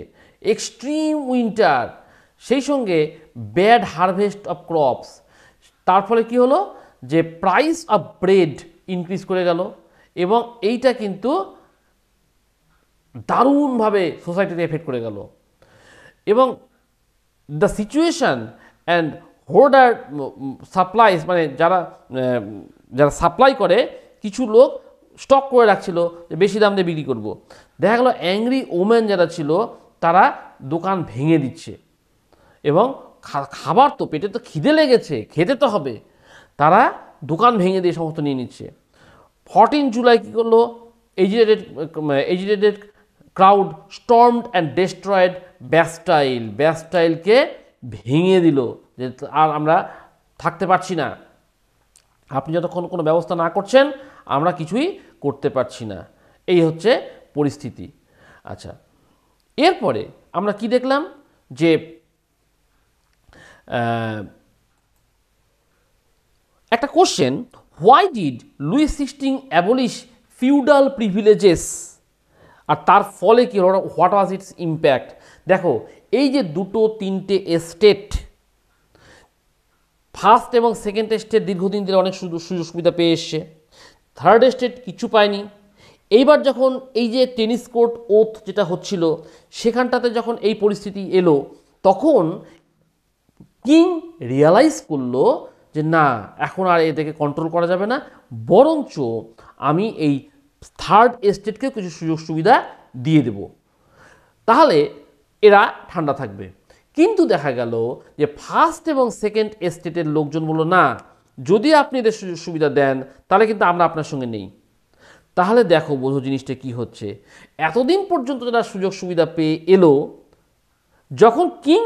এক্সট্রিম উইন্টার, সেই সঙ্গে ব্যাড হারভেস্ট অফ ক্রপস। তার ফলে কী হলো? যে প্রাইস অফ ব্রেড ইনক্রিজ করে গেল, এবং এইটা কিন্তু দারুণভাবে সোসাইটিতে এফেক্ট করে গেল। এবং দ্য সিচুয়েশান অ্যান্ড হোর্ডার সাপ্লাইজ, মানে যারা সাপ্লাই করে, কিছু লোক স্টক করে রাখছিল যে বেশি দাম দিয়ে বিক্রি করব। দেখা গেল অ্যাংরি ওমেন যারা ছিল তারা দোকান ভেঙে দিচ্ছে, এবং খাবার তো পেটে তো খিদে লেগেছে, খেতে তো হবে, তারা দোকান ভেঙে দিয়ে সমস্ত নিয়ে নিচ্ছে। 14 জুলাই কী করলো, এজিটেটেড ক্রাউড স্টর্মড অ্যান্ড ডেস্ট্রয়েড ব্যাস্টাইল, ব্যাস্টাইলকে ভেঙে দিল যে আর আমরা থাকতে পারছি না, আপনি যতক্ষণ কোনো ব্যবস্থা না করছেন আমরা কিছুই করতে পারছি না। এই হচ্ছে পরিস্থিতি। আচ্ছা, এরপরে আমরা কি দেখলাম যে একটা question, why did Louis 16 abolish feudal privileges, আর তার ফলে কি হোয়াট ওয়াজ ইটস ইম্প্যাক্ট। দেখো এই যে দুটো তিনটে এস্টেট, ফার্স্ট এবং সেকেন্ড এস্টেট দীর্ঘদিন ধরে অনেক সুযোগ সুবিধা পেয়ে এসছে, থার্ড এস্টেট কিছু পায়নি। এইবার যখন এই যে টেনিস কোর্ট ওথ যেটা হচ্ছিল সেখানটাতে যখন এই পরিস্থিতি এলো, তখন কিং রিয়ালাইজ করলো যে না, এখন আর এদেরকে কন্ট্রোল করা যাবে না, বরঞ্চ আমি এই থার্ড এস্টেটকেও কিছু সুযোগ সুবিধা দিয়ে দেব, তাহলে এরা ঠান্ডা থাকবে। কিন্তু দেখা গেল যে ফার্স্ট এবং সেকেন্ড এস্টেটের লোকজন বলল না, যদি আপনি এদের সুযোগ সুবিধা দেন তাহলে কিন্তু আমরা আপনার সঙ্গে নেই। তাহলে দেখো বোঝো জিনিসটা কি হচ্ছে, এতদিন পর্যন্ত যারা সুযোগ সুবিধা পেয়ে এলো, যখন কিং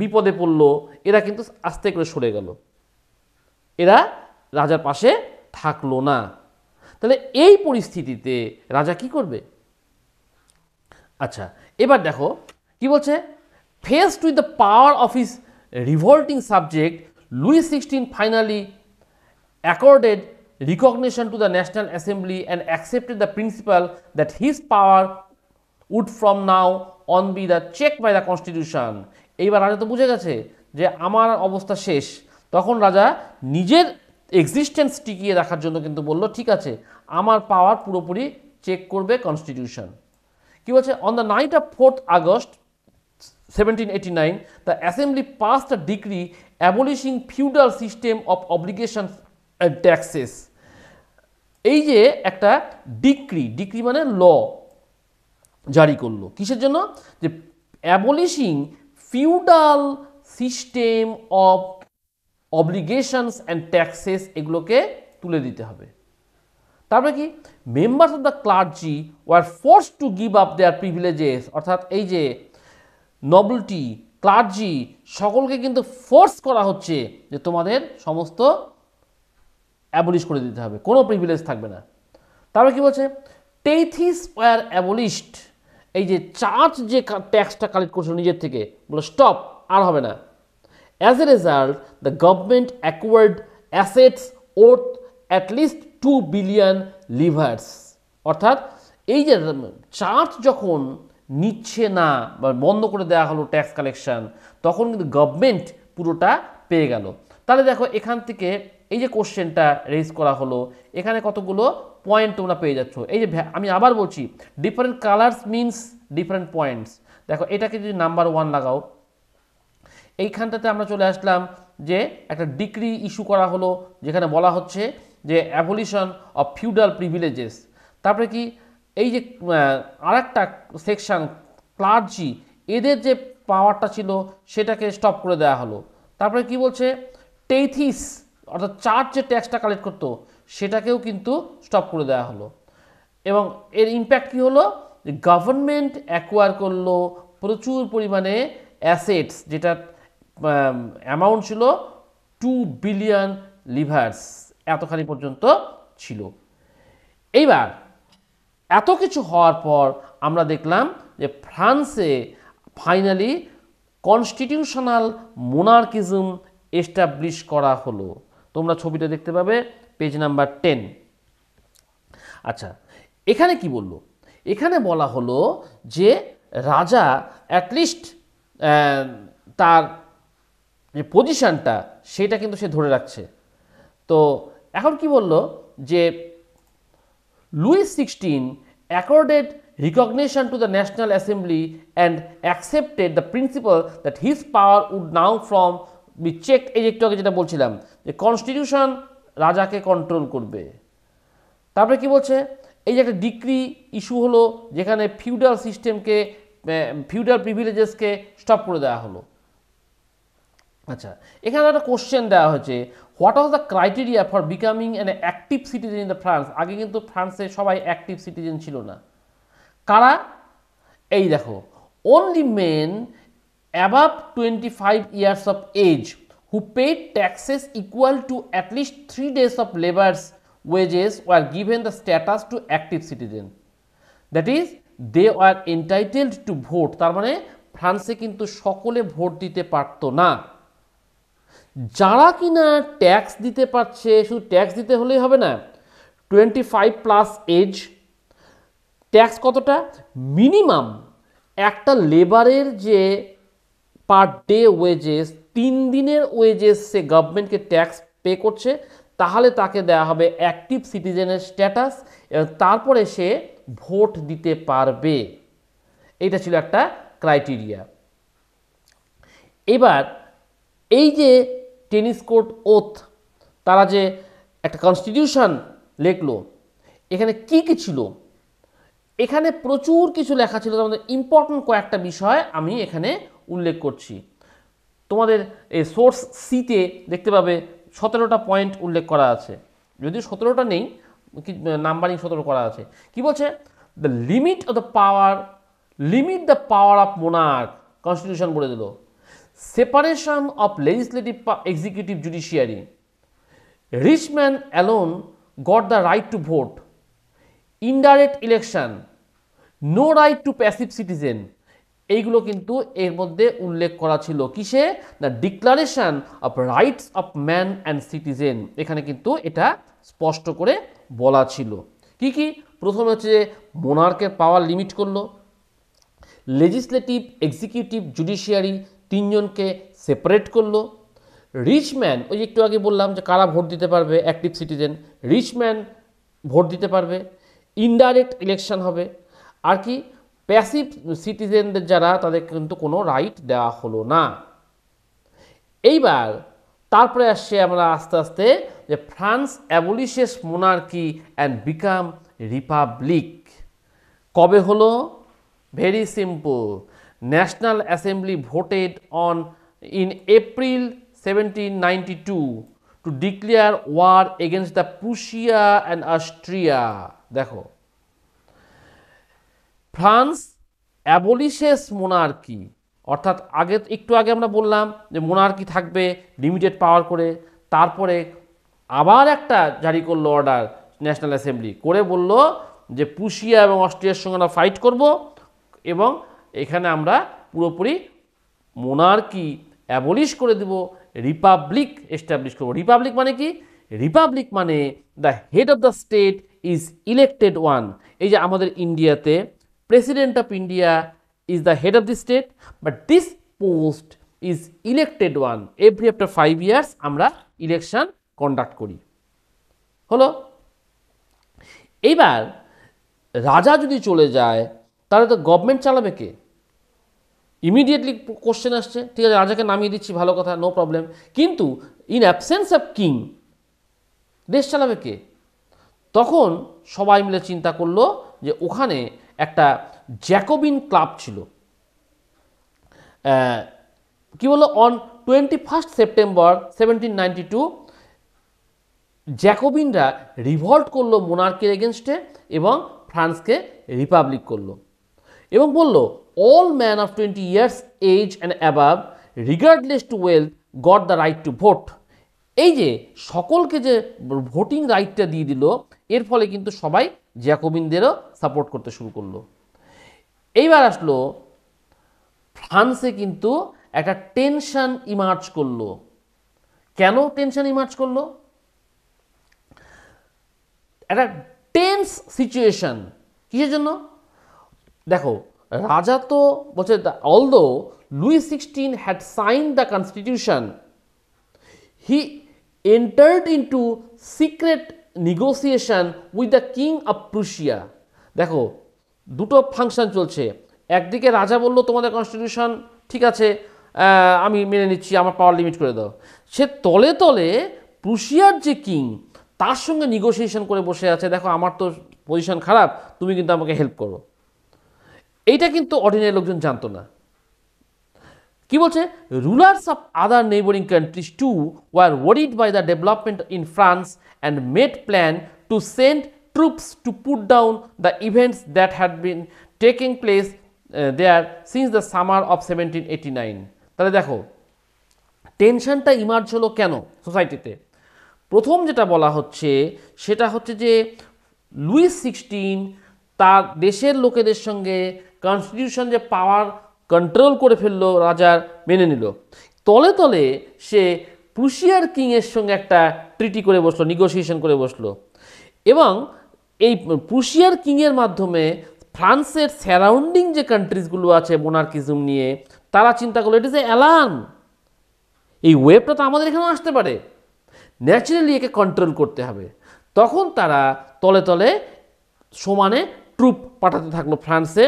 বিপদে পড়ল এরা কিন্তু আস্তে করে সরে গেল, এরা রাজার পাশে থাকলো না। তাহলে এই পরিস্থিতিতে রাজা কি করবে? আচ্ছা, এবার দেখো কি বলছে, faced with the power of his revolting subject, Louis 16 finally accorded recognition to the National Assembly and accepted the principle that his power would from now on be the checked by the Constitution. এইবার রাজা তো বুঝে গেছে যে আমার অবস্থা শেষ, তখন রাজা নিজের এক্সিস্টেন্স টিকিয়ে রাখার জন্য কিন্তু বলল ঠিক আছে, আমার পাওয়ার পুরোপুরি চেক করবে কনস্টিটিউশন। কি বলছে, on the night of 4th August 1789 the assembly passed a decree abolishing feudal system of obligations and taxes. এই যে একটা ডিক্রি মানে ল জারি করলো, কিসের জন্য? যে abolishing feudal system of obligations and taxes, এগুলোকে তুলে দিতে হবে। তারপরে কি, members of the clergy were forced to give up their privileges, অর্থাৎ এই যে নবলটি ক্লার্জি সকলকে কিন্তু ফোর্স করা হচ্ছে যে তোমাদের সমস্ত অ্যাবলিশ করে দিতে হবে, কোনো প্রিভিলেজ থাকবে না। তারপরে কি বলছে, টেথিস ওয়ার অ্যাবলিশড, এই যে চার্চ যে ট্যাক্সটা কালেক্ট করছিল নিজের থেকে, বলো স্টপ, আর হবে না। As a result the government acquired assets worth at least 2 billion livers, অর্থাৎ এই যে চার্চ যখন নিচ্ছে না বা বন্ধ করে দেওয়া হলো ট্যাক্স কালেকশন, তখন কিন্তু গভর্নমেন্ট পুরোটা পেয়ে গেল। তাহলে দেখো এখান থেকে এই যে কোশ্চেনটা রেজ করা হলো, এখানে কতগুলো পয়েন্ট তোমরা পেয়ে যাচ্ছ। এই যে আমি আবার বলছি, different colours means different points. দেখো এটাকে যদি নাম্বার 1 লাগাও, এইখানটাতে আমরা চলে আসলাম যে একটা ডিক্রি ইস্যু করা হলো যেখানে বলা হচ্ছে যে অ্যাবলিশন অফ ফিউডাল প্রিভিলেজেস। তারপরে কি, এই যে আরেকটা সেকশন ক্লার্জি, এদের যে পাওয়ারটা ছিল সেটাকে স্টপ করে দেওয়া হলো। তারপরে কি বলছে, টেথিস অর্থাৎ চার্চ যে ট্যাক্সটা কালেক্ট করতো সেটাকেও কিন্তু স্টপ করে দেওয়া হলো। এবং এর ইম্প্যাক্ট কী হলো, যে গভর্নমেন্ট অ্যাকোয়ার করলো প্রচুর পরিমাণে অ্যাসেটস, যেটা অ্যামাউন্ট ছিল 2 বিলিয়ন লিভার্স, এতখানি পর্যন্ত ছিল। এইবার এত কিছু হওয়ার পর আমরা দেখলাম যে ফ্রান্সে ফাইনালি কনস্টিটিউশনাল মোনার্কিজম এস্টাবলিশ করা হলো। তোমরা ছবিটা দেখতে পাবে পেজ নাম্বার 10। আচ্ছা, এখানে কি বললো, এখানে বলা হলো যে রাজা অ্যাটলিস্ট তার যে পজিশনটা সেটা কিন্তু সে ধরে রাখছে। তো এখন কি বললো যে Louis XVI accorded recognition to the National Assembly and accepted the principle that his power would now from be checked, এই একটু আগে যেটা বলছিলাম যে কনস্টিটিউশন রাজাকে কন্ট্রোল করবে। তারপরে কি বলছে, এই যে একটা ডিক্রি ইস্যু হলো যেখানে ফিউডাল সিস্টেমকে, ফিউডাল প্রিভিলেজেসকে স্টপ করে দেওয়া হলো। আচ্ছা, এখানে একটা কোশ্চেন দেওয়া হয়েছে, what was the criteria for becoming an active citizen in the France. আগে কিন্তু ফ্রান্সে সবাই অ্যাক্টিভ সিটিজেন ছিল না। কারা? এই দেখো, only men above 25 years of age who paid taxes equal to at least 3 days of labor's wages were given the status to active citizen. That is, they were entitled to vote. তার মানে ফ্রান্সে কিন্তু সকলে vote দিতে পারতো না। যারা কিনা ট্যাক্স দিতে পারছে, শুধু ট্যাক্স দিতে হলেই হবে না, 25+ এজ, ট্যাক্স কতটা? মিনিমাম একটা লেবারের যে পার ডে ওয়েজেস, 3 দিনের ওয়েজেস সে গভর্নমেন্টকে ট্যাক্স পে করছে, তাহলে তাকে দেওয়া হবে অ্যাক্টিভ সিটিজেনের স্ট্যাটাস, এবং তারপরে সে ভোট দিতে পারবে। এইটা ছিল একটা ক্রাইটেরিয়া। এবার এই যে টেনিস কোর্ট ওথ, তারা যে একটা কনস্টিটিউশন লেখলো, এখানে কি কি ছিল? এখানে প্রচুর কিছু লেখা ছিল, তার মধ্যে ইম্পর্টেন্ট কয়েকটা বিষয় আমি এখানে উল্লেখ করছি। তোমাদের এই সোর্স সিতে দেখতে পাবে 17টা পয়েন্ট উল্লেখ করা আছে, যদিও 17টা নেই, নাম্বারিং 17 করা আছে। কি বলছে? The limit of the power, limit the power of monarch, constitution বলে দিল। Separation of legislative executive judiciary, rich man alone got the right to vote, indirect election, no right to passive citizen. এইগুলো কিন্তু এর মধ্যে উল্লেখ করা ছিল। কিসে? The declaration of rights of man and citizen. এখানে কিন্তু এটা স্পষ্ট করে বলা ছিল। কি কি? প্রথমে হচ্ছে যে মোনার্কের পাওয়ার লিমিট করলো, লেজিসলেটিভ, এক্সিকিউটিভ, জুডিশিয়ারি তিনজনকে সেপারেট করলো। রিচ ম্যান, ওই যে একটু আগে বললাম যে কারা ভোট দিতে পারবে, active citizen, rich man vote দিতে পারবে, ইনডাইরেক্ট ইলেকশন হবে। আর কি? প্যাসিভ সিটিজেনদের যারা, তাদের কিন্তু কোনো রাইট দেওয়া হলো না। এইবার তারপরে আসছে আমরা আস্তে আস্তে যে France abolishes monarchy and become republic. কবে হলো? Very simple, National Assembly voted on in April 1792 to declare war against the Prussia and Austria. দেখো, ফ্রান্স অ্যাবলিশেস মোনার্কি, অর্থাৎ একটু আগে আমরা বললাম যে মোনার্কি থাকবে লিমিটেড পাওয়ার করে, তারপরে আবার একটা জারি করলো অর্ডার ন্যাশনাল অ্যাসেম্বলি করে, বলল যে প্রুশিয়া এবং অস্ট্রিয়ার সঙ্গে আমরা ফাইট করব এবং এখানে আমরা পুরোপুরি মোনার্কি অ্যাবলিশ করে দেব, রিপাবলিক এস্টাবলিশ করব। রিপাবলিক মানে কি? রিপাবলিক মানে the head of the state is elected one. এই যে আমাদের ইন্ডিয়াতে president of India is the head of the state, but this post is elected one. Every after 5 years আমরা ইলেকশন কন্ডাক্ট করি। হলো? এইবার রাজা যদি চলে যায়, তাহলে তো গভর্নমেন্ট চালাবে কে? ইমিডিয়েটলি কোশ্চেন আসছে। ঠিক আছে, রাজাকে নামিয়ে দিচ্ছি, ভালো কথা, নো প্রবলেম, কিন্তু ইন অ্যাবসেন্স অফ কিং দেশ চালাবে কে? তখন সবাই মিলে চিন্তা করলো যে ওখানে একটা জ্যাকোবিন ক্লাব ছিল। কি বললো? অন 21 সেপ্টেম্বর 1792 জ্যাকোবিনরা রিভল্ট করলো মোনার্কির এগেনস্টে এবং ফ্রান্সকে রিপাবলিক করলো এবং বলল all man of 20 years age and above regardless to wealth got the right to vote. এই যে সকলকে যে ভোটিং রাইটটা দিয়ে দিল, এর ফলে কিন্তু সবাই জ্যাকোবিনদেরও সাপোর্ট করতে শুরু করলো। এইবার আসলো ফ্রান্সে কিন্তু একটা টেনশন ইমার্জ করলো। কেন টেনশন ইমার্জ করলো? একটা টেন্স সিচুয়েশন। কিসের জন্য? দেখো, রাজা তো বলছে although Louis 16 had sign the constitution, he entered into secret negotiation with the king of Prussia. দেখো, দুটো ফাংশন চলছে। একদিকে রাজা বলল তোমাদের কনস্টিটিউশন ঠিক আছে, আমি মেনে নিচ্ছি, আমার পাওয়ার লিমিট করে দাও। সে তলে তলে প্রুশিয়ার যে কিং, তার সঙ্গে নেগোসিয়েশন করে বসে আছে। দেখো, আমার তো পজিশন খারাপ, তুমি কিন্তু আমাকে হেল্প করো। এইটা কিন্তু অর্ডিনারি লোকজন জানতো না। কি বলছে, rulers of other neighbouring countries too were worried by the development in France and made plan to send troops to put down the events that had been taking place there since the summer of 1789। তাহলে দেখো টেনশনটা emerge হলো কেন সোসাইটিতে। প্রথম যেটা বলা হচ্ছে সেটা হচ্ছে যে লুইস 16 তার দেশের লোকেদের সঙ্গে কনস্টিটিউশন যে পাওয়ার কন্ট্রোল করে ফেললো, রাজার মেনে নিল, তলে তলে সে প্রুশিয়ার কিংয়ের সঙ্গে একটা ট্রিটি করে বসলো, নিগোসিয়েশন করে বসলো। এবং এই প্রুশিয়ার কিংয়ের মাধ্যমে ফ্রান্সের সারাউন্ডিং যে কান্ট্রিজগুলো আছে মোনার্কিজম নিয়ে, তারা চিন্তা করলো ইট ইজ এ অ্যালার্ম, এই ওয়েবটা তো আমাদের এখানেও আসতে পারে, ন্যাচারালি একে কন্ট্রোল করতে হবে। তখন তারা তলে তলে সমানে ট্রুপ পাঠাতে থাকলো ফ্রান্সে,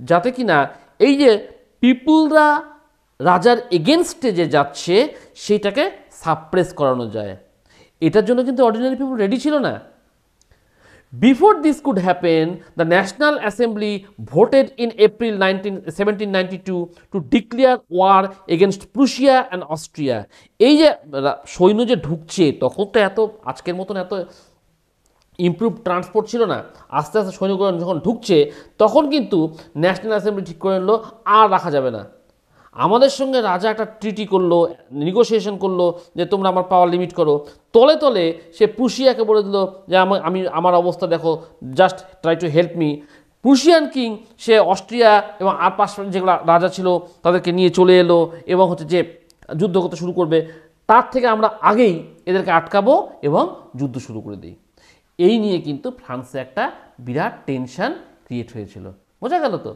যাতে কিনা এই যে পিপুলরা রাজার এগেনস্টে যে যাচ্ছে সেইটাকে সাপ্রেস করানো যায়। এটার জন্য কিন্তু অর্ডিনারি পিপুল রেডি ছিল না। Before this could happen, the National Assembly voted in April 1792 to declare war against Prussia and Austria. এই যে সৈন্য যে ঢুকছে, তখন তো এত আজকের মতন এত ইমপ্রুভ ট্রান্সপোর্ট ছিল না। আস্তে আস্তে সৈন্যগুলো যখন ঢুকছে, তখন কিন্তু ন্যাশনাল অ্যাসেম্বলি ঠিক করে নিল আর রাখা যাবে না। আমাদের সঙ্গে রাজা একটা ট্রিটি করলো, নেগোসিয়েশন করলো যে তোমরা আমার পাওয়ার লিমিট করো। তলে তলে সে প্রুশিয়াকে বলে দিল যে আমার অবস্থা দেখো, just try to help me. Prussian king say Austria এবং আর পাশ যেগুলো রাজা ছিল তাদেরকে নিয়ে চলে এলো এবং হচ্ছে যে যুদ্ধ করতে শুরু করবে, তার থেকে আমরা আগেই এদেরকে আটকাবো এবং যুদ্ধ শুরু করে দিই। এই নিয়ে কিন্তু ফ্রান্সে একটা বিরাট টেনশন ক্রিয়েট হয়েছিল। বোঝা গেল তো?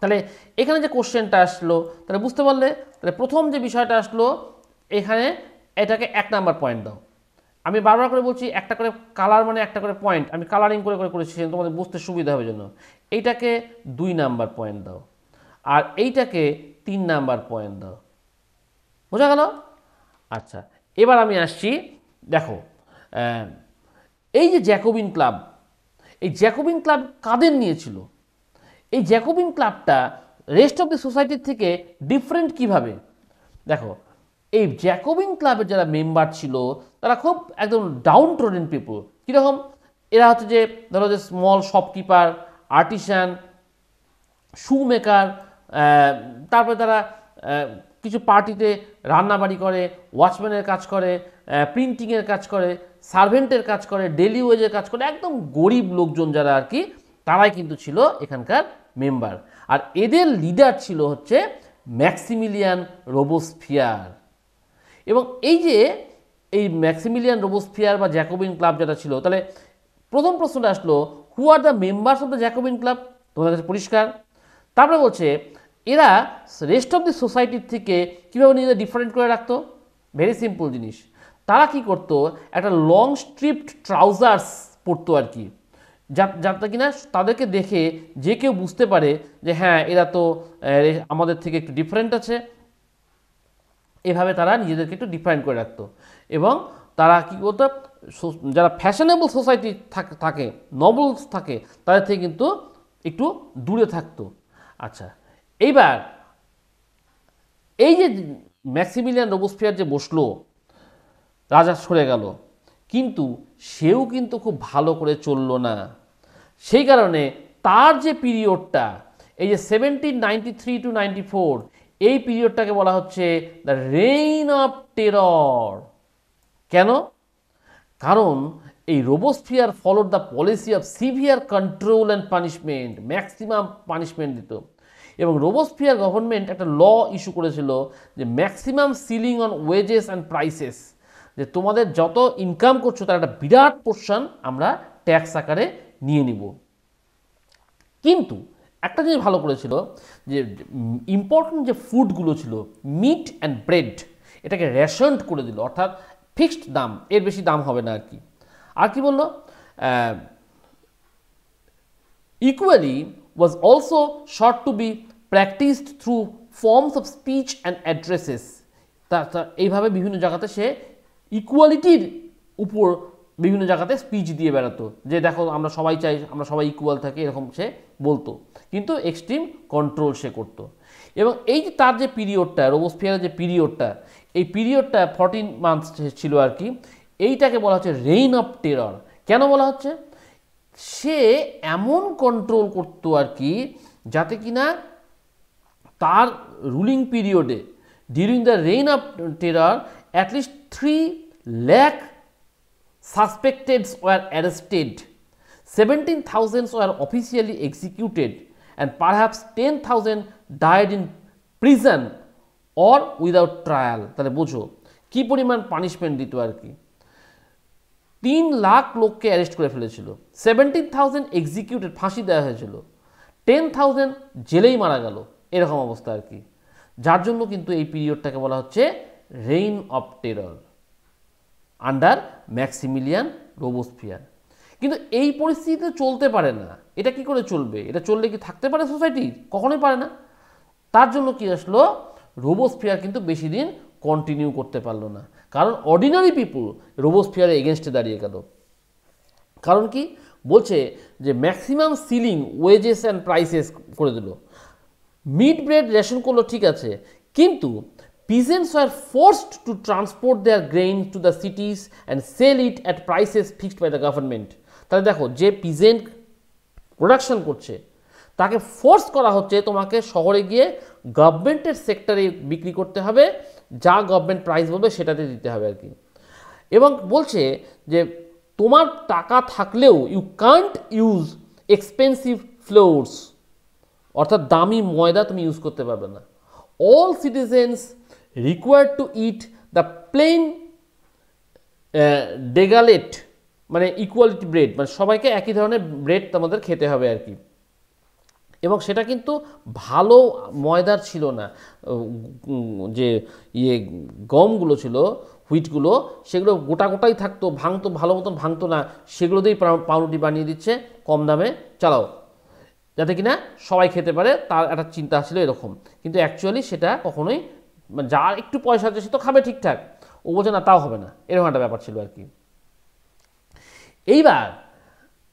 তাহলে এখানে যে কোশ্চেনটা আসলো, তাহলে বুঝতে পারলে, তাহলে প্রথম যে বিষয়টা আসলো এখানে, এটাকে 1 নাম্বার পয়েন্ট দাও। আমি বারবার করে বলছি একটা করে কালার মানে একটা করে পয়েন্ট, আমি কালারিং করে করে করেছি তোমাদের বুঝতে সুবিধা হবে জন্য। এইটাকে 2 নাম্বার পয়েন্ট দাও, আর এইটাকে 3 নাম্বার পয়েন্ট দাও। বোঝা গেল? আচ্ছা, এবার আমি আসছি, দেখো এই যে জ্যাকোবিন ক্লাব, এই জ্যাকোবিন ক্লাব কাদের নিয়েছিল? এই জ্যাকোবিন ক্লাবটা রেস্ট অফ দ্য সোসাইটির থেকে ডিফারেন্ট কিভাবে? দেখো, এই জ্যাকোবিন ক্লাবের যারা মেম্বার ছিল তারা খুব একদম ডাউন ট্রোডেন পিপল। কীরকম? এরা হচ্ছে যে ধরো যে স্মল শপকিপার, আর্টিসান, শু মেকার, তারপরে তারা কিছু পার্টিতে রান্নাবাড়ি করে, ওয়াচম্যানের কাজ করে, প্রিন্টিংয়ের কাজ করে, সার্ভেন্টের কাজ করে, ডেলি ওয়েজের কাজ করে, একদম গরিব লোকজন যারা আর কি, তারাই কিন্তু ছিল এখানকার মেম্বার। আর এদের লিডার ছিল হচ্ছে ম্যাক্সিমিলিয়ান রোবোস্ফিয়ার। এবং এই যে এই ম্যাক্সিমিলিয়ান রোবোস্ফিয়ার বা জ্যাকোবিন ক্লাব যেটা ছিল, তাহলে প্রথম প্রশ্নটা আসলো who are the members of the Jacobin club? তোমাদের কাছে পরিষ্কার। তারপরে বলছে এরা রেস্ট অফ দি সোসাইটির থেকে কীভাবে নিজেদের ডিফারেন্ট করে রাখতো? ভেরি সিম্পল জিনিস, তারা কি করতো, একটা লং স্ট্রিপড ট্রাউজার্স পরতো আর কি, যাতে কিনা তাদেরকে দেখে যে কেউ বুঝতে পারে যে হ্যাঁ এরা তো আমাদের থেকে একটু ডিফারেন্ট আছে। এভাবে তারা নিজেদেরকে একটু ডিফারেন্ট করে রাখতো। এবং তারা কী করতো, যারা ফ্যাশনেবল সোসাইটি থাকে, নবলস থাকে, তাদের থেকে কিন্তু একটু দূরে থাকতো। আচ্ছা, এইবার এই যে ম্যাক্সিমিলিয়ান রোবোস্ফিয়ার যে বসলো, রাজা সরে গেল, কিন্তু সেও কিন্তু খুব ভালো করে চললো না। সেই কারণে তার যে পিরিয়ডটা, এই যে 1793 to 94, এই পিরিয়ডটাকে বলা হচ্ছে দ্য রেইন অফ টেরর। কেন? কারণ এই Robespierre followed the policy of severe control and punishment, maximum punishment দিত। এবং রোবোস্ফিয়ার গভর্নমেন্ট একটা ল ইস্যু করেছিল যে maximum ceiling on wages and prices, যে তোমাদের যত ইনকাম করছো তার একটা বিরাট পোর্শন আমরা ট্যাক্স আকারে নিয়ে নিব। কিন্তু একটা জিনিস ভালো করেছিল যে ইম্পর্টেন্ট যে ফুডগুলো ছিল, মিট অ্যান্ড ব্রেড, এটাকে রেশনড করে দিল, অর্থাৎ ফিক্সড দাম, এর বেশি দাম হবে না আর কি। আর কি বললো, equally was also sought to be practiced through forms of speech and addresses। তা এইভাবে বিভিন্ন জায়গাতে সে ইকুয়ালিটির উপর বিভিন্ন জায়গাতে স্পিচ দিয়ে বেড়াতো যে দেখো আমরা সবাই চাই, আমরা সবাই ইকুয়াল থাকি, এরকম সে বলতো, কিন্তু এক্সট্রিম কন্ট্রোল সে করতো। এবং এই যে তার যে পিরিয়ডটা, রোবোস্ফিয়ারের যে পিরিয়ডটা, এই পিরিয়ডটা 14 মান্থস ছিল আর কি, এইটাকে বলা হচ্ছে রেইন অফ টেরর। কেন বলা হচ্ছে? সে এমন কন্ট্রোল করতো আর কি যাতে কিনা তার রুলিং পিরিয়ডে during the rain of terror at least 3 lakh suspects were arrested, 17,000 were officially executed, and perhaps 10,000 died in prison or without trial। তাহলে বোঝো কি পরিমাণ পানিশমেন্ট দিত আর কি। 3 লাখ লোককে অ্যারেস্ট করে ফেলেছিল, 17,000 এক্সিকিউটেড, ফাঁসি দেওয়া হয়েছিল, 10,000 জেলেই মারা গেল, এরকম অবস্থা আর কি। যার জন্য কিন্তু এই পিরিয়ডটাকে বলা হচ্ছে reign of terror under Maximilien Robespierre. কিন্তু এই পরিস্থিতিতে চলতে পারে না। এটা কি করে চলবে? এটা চললে কি থাকতে পারে সোসাইটি? কখনোই পারে না। তার জন্য কি আসলো, রোবোস্ফিয়ার কিন্তু বেশি দিন কন্টিনিউ করতে পারলো না, কারণ অর্ডিনারি পিপুল রোবোস্ফিয়ারের এগেনস্টে দাঁড়িয়ে গেল। কারণ কি বলছে যে maximum ceiling wages and prices করে দিল, মিড ব্রেড রেশন করলো ঠিক আছে, কিন্তু peasants were forced to transport their grain to the cities and sell it at prices fixed by the government। তাহলে দেখো যে পিজেন্ট প্রোডাকশন করছে তাকে ফোর্স করা হচ্ছে তোমাকে শহরে গিয়ে গভর্নমেন্টের সেক্টরে বিক্রি করতে হবে, যা গভর্নমেন্ট প্রাইস বলবে সেটাতে দিতে হবে আর কি। এবং বলছে যে তোমার টাকা থাকলেও you can't use expensive flours, অর্থাৎ দামি ময়দা তুমি ইউজ করতে পারবে না। All citizens required to eat the plain ডেগালেট, মানে ইকুয়ালিটি ব্রেড, মানে সবাইকে একই ধরনের ব্রেড তোমাদের খেতে হবে আর কি। এবং সেটা কিন্তু ভালো ময়দার ছিল না, যে গমগুলো ছিল, হুইটগুলো, সেগুলো গোটা গোটাই থাকতো, ভাঙতো, ভালো মতন ভাঙতো না, সেগুলো দিয়েই পাউরুটি বানিয়ে দিচ্ছে কম দামে, চালাও যাতে কিনা সবাই খেতে পারে, তার একটা চিন্তা ছিল এরকম। কিন্তু অ্যাকচুয়ালি সেটা কখনোই, যার একটু পয়সা আছে সে তো খাবে ঠিকঠাক, ও বলছে না তাও হবে না, এরকম একটা ব্যাপার ছিল আর কি। এইবার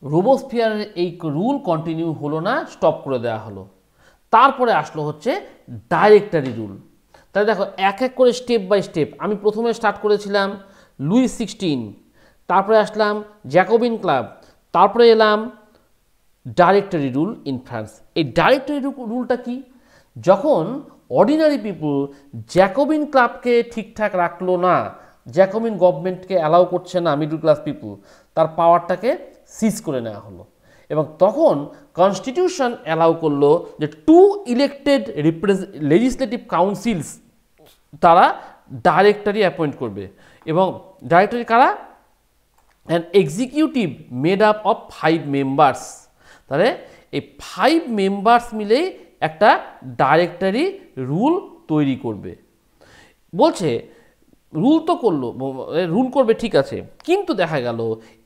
রোবোস্ফিয়ারের এই রুল কন্টিনিউ হলো না, স্টপ করে দেওয়া হলো। তারপরে আসলো হচ্ছে ডাইরেক্টরি রুল। তাহলে দেখো এক এক করে স্টেপ বাই স্টেপ, আমি প্রথমে স্টার্ট করেছিলাম লুই 16, তারপরে আসলাম জ্যাকোবিন ক্লাব, তারপরে এলাম ডাইরেক্টরি রুল ইন ফ্রান্স। এই ডাইরেক্টরি রুলটা কি? যখন অর্ডিনারি পিপুল জ্যাকোবিন ক্লাবকে ঠিকঠাক রাখলো না, জ্যাকোবিন গভর্নমেন্টকে অ্যালাউ করছে না মিডল ক্লাস পিপুল, তার পাওয়ারটাকে সিজ করে নেওয়া হলো। এবং তখন কনস্টিটিউশন অ্যালাউ করলো যে 2 ইলেক্টেড লেজিসলেটিভ কাউন্সিলস তারা ডাইরেক্টরি অ্যাপয়েন্ট করবে। এবং ডাইরেক্টরি কারা? An executive made up of 5 members. তাহলে এই 5 মেম্বার্স মিলেই একটা ডাইরেক্টরি রুল তৈরি করবে। বলছে রুল তো করলো, রুল করবে ঠিক আছে, কিন্তু দেখা গেল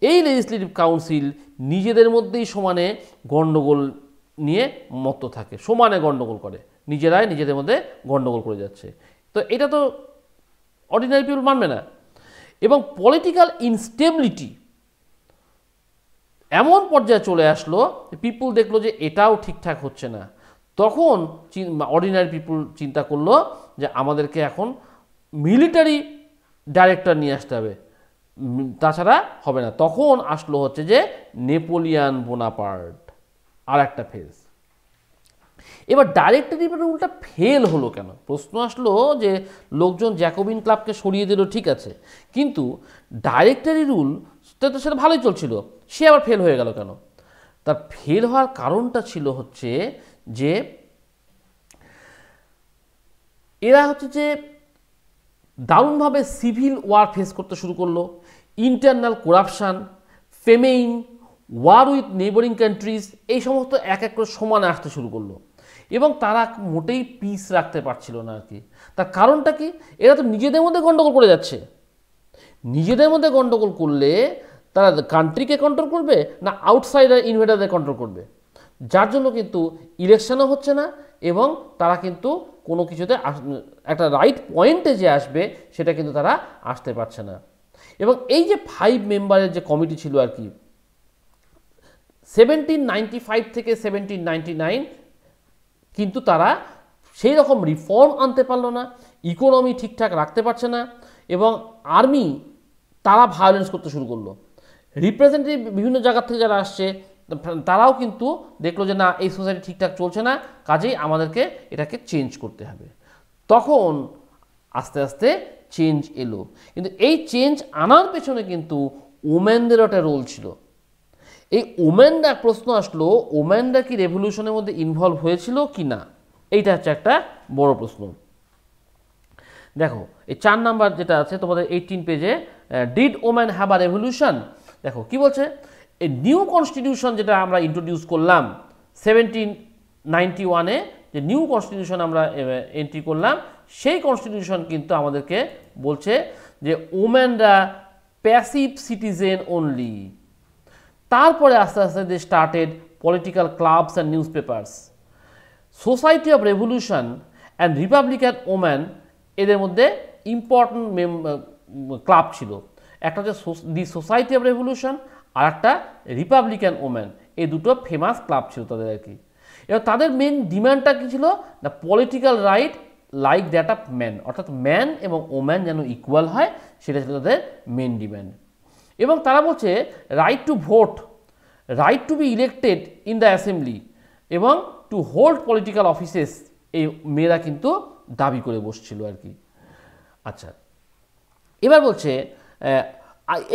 এই লেজিসলেটিভ কাউন্সিল নিজেদের মধ্যেই সমানে গণ্ডগোল নিয়ে মত্ত থাকে, সমানে গণ্ডগোল করে, নিজেরাই নিজেদের মধ্যে গণ্ডগোল করে যাচ্ছে। তো এটা তো অর্ডিনারি পিপল মানবে না। এবং পলিটিক্যাল ইনস্টেবিলিটি এমন পর্যায়ে চলে আসলো, পিপুল দেখলো যে এটাও ঠিকঠাক হচ্ছে না। তখন অর্ডিনারি পিপুল চিন্তা করলো যে আমাদেরকে এখন মিলিটারি ডাইরেক্টর নিয়ে আসতে হবে, তাছাড়া হবে না। তখন আসলো হচ্ছে যে নেপোলিয়ান বোনাপার্ট, আর একটা ফেজ। এবার ডাইরেক্টরি রুলটা ফেল হলো কেন? প্রশ্ন আসলো যে লোকজন জ্যাকোবিন ক্লাবকে সরিয়ে দিল ঠিক আছে, কিন্তু ডাইরেক্টরি রুল তো সেটা ভালোই চলছিল, সে আবার ফেল হয়ে গেল কেন? তার ফেল হওয়ার কারণটা ছিল হচ্ছে যে এরা হচ্ছে যে দারুণভাবে সিভিল ওয়ার ফেস করতে শুরু করলো, internal corruption, famine, war with neighbouring countries, এই সমস্ত এক এক করে সমানে আসতে শুরু করলো। এবং তারা মোটেই পিস রাখতে পারছিল না আর কি। তার কারণটা কি? এরা তো নিজেদের মধ্যে গণ্ডগোল করে যাচ্ছে। নিজেদের মধ্যে গণ্ডগোল করলে তারা কান্ট্রিকে কন্ট্রোল করবে না আউটসাইডার ইনভেডারদের কন্ট্রোল করবে? যার জন্য কিন্তু ইলেকশনও হচ্ছে না, এবং তারা কিন্তু কোনো কিছুতে একটা রাইট পয়েন্টে যে আসবে সেটা কিন্তু তারা আসতে পারছে না। এবং এই যে 5 মেম্বারের যে কমিটি ছিল আর কি 1795 থেকে 1799 কিন্তু তারা সেই রকম রিফর্ম আনতে পারলো না, ইকোনমি ঠিকঠাক রাখতে পারছে না, এবং আর্মি তারা ভায়োলেন্স করতে শুরু করলো। রিপ্রেজেন্টেটিভ বিভিন্ন জায়গা থেকে যারা আসছে তারাও কিন্তু দেখলো যে না, এই সোসাইটি ঠিকঠাক চলছে না, কাজেই আমাদেরকে এটাকে চেঞ্জ করতে হবে। তখন আস্তে আস্তে চেঞ্জ এলো, কিন্তু এই চেঞ্জ আনার পেছনে কিন্তু ওমেনদেরও একটা রোল ছিল। এই ওমেনরা, প্রশ্ন আসলো ওমেনরা কি রেভলিউশনের মধ্যে ইনভলভ হয়েছিল কি না, এইটা হচ্ছে একটা বড় প্রশ্ন। দেখো এই 4 নাম্বার যেটা আছে তোমাদের 18 পেজে, did women have a revolution, দেখো কি বলছে, এই নিউ কনস্টিটিউশন যেটা আমরা ইন্ট্রোডিউস করলাম 1791-এ, যে নিউ কনস্টিটিউশন আমরা এন্ট্রি করলাম, সেই কনস্টিটিউশন কিন্তু আমাদেরকে বলছে যে ওমেনরা প্যাসিভ সিটিজেন অনলি। তারপরে আস্তে আস্তে they started political clubs and newspapers. Society of revolution and republican women এদের মধ্যে ইম্পর্টেন্ট ক্লাব ছিল, একটা হচ্ছে দি সোসাইটি অফ রেভলিউশন আর একটা রিপাবলিকান ওমেন, এই দুটো ফেমাস ক্লাব ছিল তাদের আর কি। এবার তাদের মেন ডিমান্ডটা কী ছিল, the political right like that of man, অর্থাৎ ম্যান এবং ওম্যান যেন ইকুয়াল হয়, সেটা ছিল তাদের মেন ডিমান্ড। এবং তারা বলছে right to vote, right two B elected in the assembly এবং টু হোল্ড পলিটিক্যাল অফিসেস, এই মেয়েরা কিন্তু দাবি করে বসছিল আর কি। আচ্ছা, এবার বলছে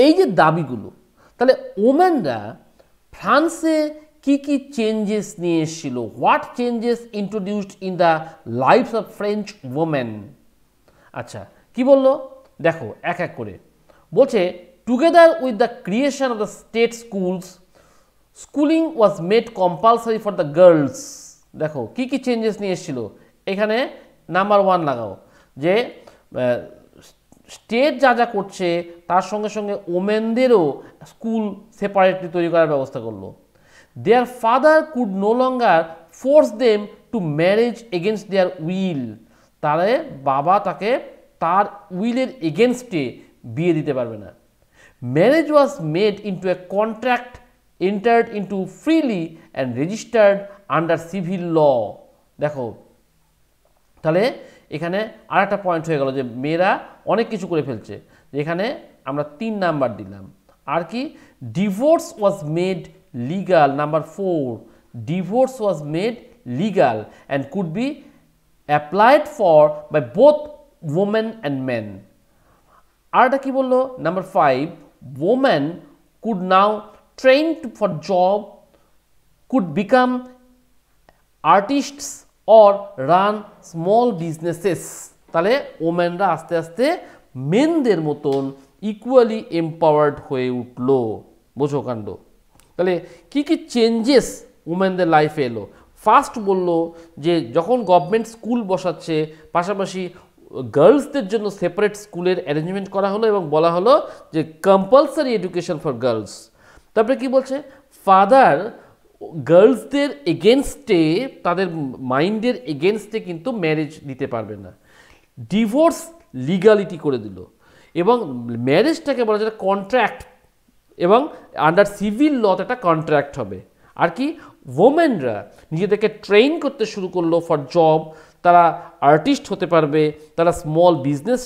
এই যে দাবিগুলো, তাহলে ওমেনরা ফ্রান্সে কি কি চেঞ্জেস নিয়ে এসেছিল, what changes introduced in the lifes of French women. আচ্ছা, কি বললো দেখো এক এক করে বলছে, together with the creation of the state schools, schooling was made compulsory for the girls. দেখো কি কি চেঞ্জেস নিয়ে এসেছিল, এখানে নাম্বার 1 লাগাও, যে স্টেট যা যা করছে তার সঙ্গে সঙ্গে ওমেনদেরও স্কুল সেপারেটলি তৈরি করার ব্যবস্থা করলো। Their father could no longer force them to marriage against their will, তারে বাবা তাকে তার উইলের এগেনস্টে বিয়ে দিতে পারবে না। Marriage was made into a contract entered into freely and registered under civil law. দেখো তাহলে এখানে আর একটা পয়েন্ট হয়ে গেল যে মেয়েরা অনেক কিছু করে ফেলছে, এখানে আমরা 3 নাম্বার দিলাম। আর কি, divorce was made legal, number 4, divorce was made legal and could be applied for by both women and men. আর একটা কি বললো, number 5, women could now train for job, could become artists or run small businesses. তাহলে ওমেনরা আস্তে আস্তে মেনদের মতন equally empowered হয়ে উঠল। বোঝো কাণ্ড। তাহলে কি কি চেঞ্জেস ওমেনদের লাইফে এলো, ফার্স্ট বলল যে যখন গভর্নমেন্ট স্কুল বসাচ্ছে, পাশাপাশি গার্লসদের জন্য সেপারেট স্কুলের অ্যারেঞ্জমেন্ট করা হলো এবং বলা হলো যে কম্পালসারি এডুকেশন ফর গার্লস। তারপরে কি বলছে, ফাদার গার্লসদের এগেনস্টে, তাদের মাইন্ডের এগেনস্টে কিন্তু ম্যারেজ দিতে পারবে না। ডিভোর্স লিগালিটি করে দিল এবং ম্যারেজটাকে বলা যায় কন্ট্রাক্ট, এবং আন্ডার সিভিল লতে একটা কন্ট্রাক্ট হবে। আর কি, ওমেনরা নিজেদেরকে ট্রেন করতে শুরু করলো ফর জব, তারা আর্টিস্ট হতে পারবে, তারা স্মল বিজনেস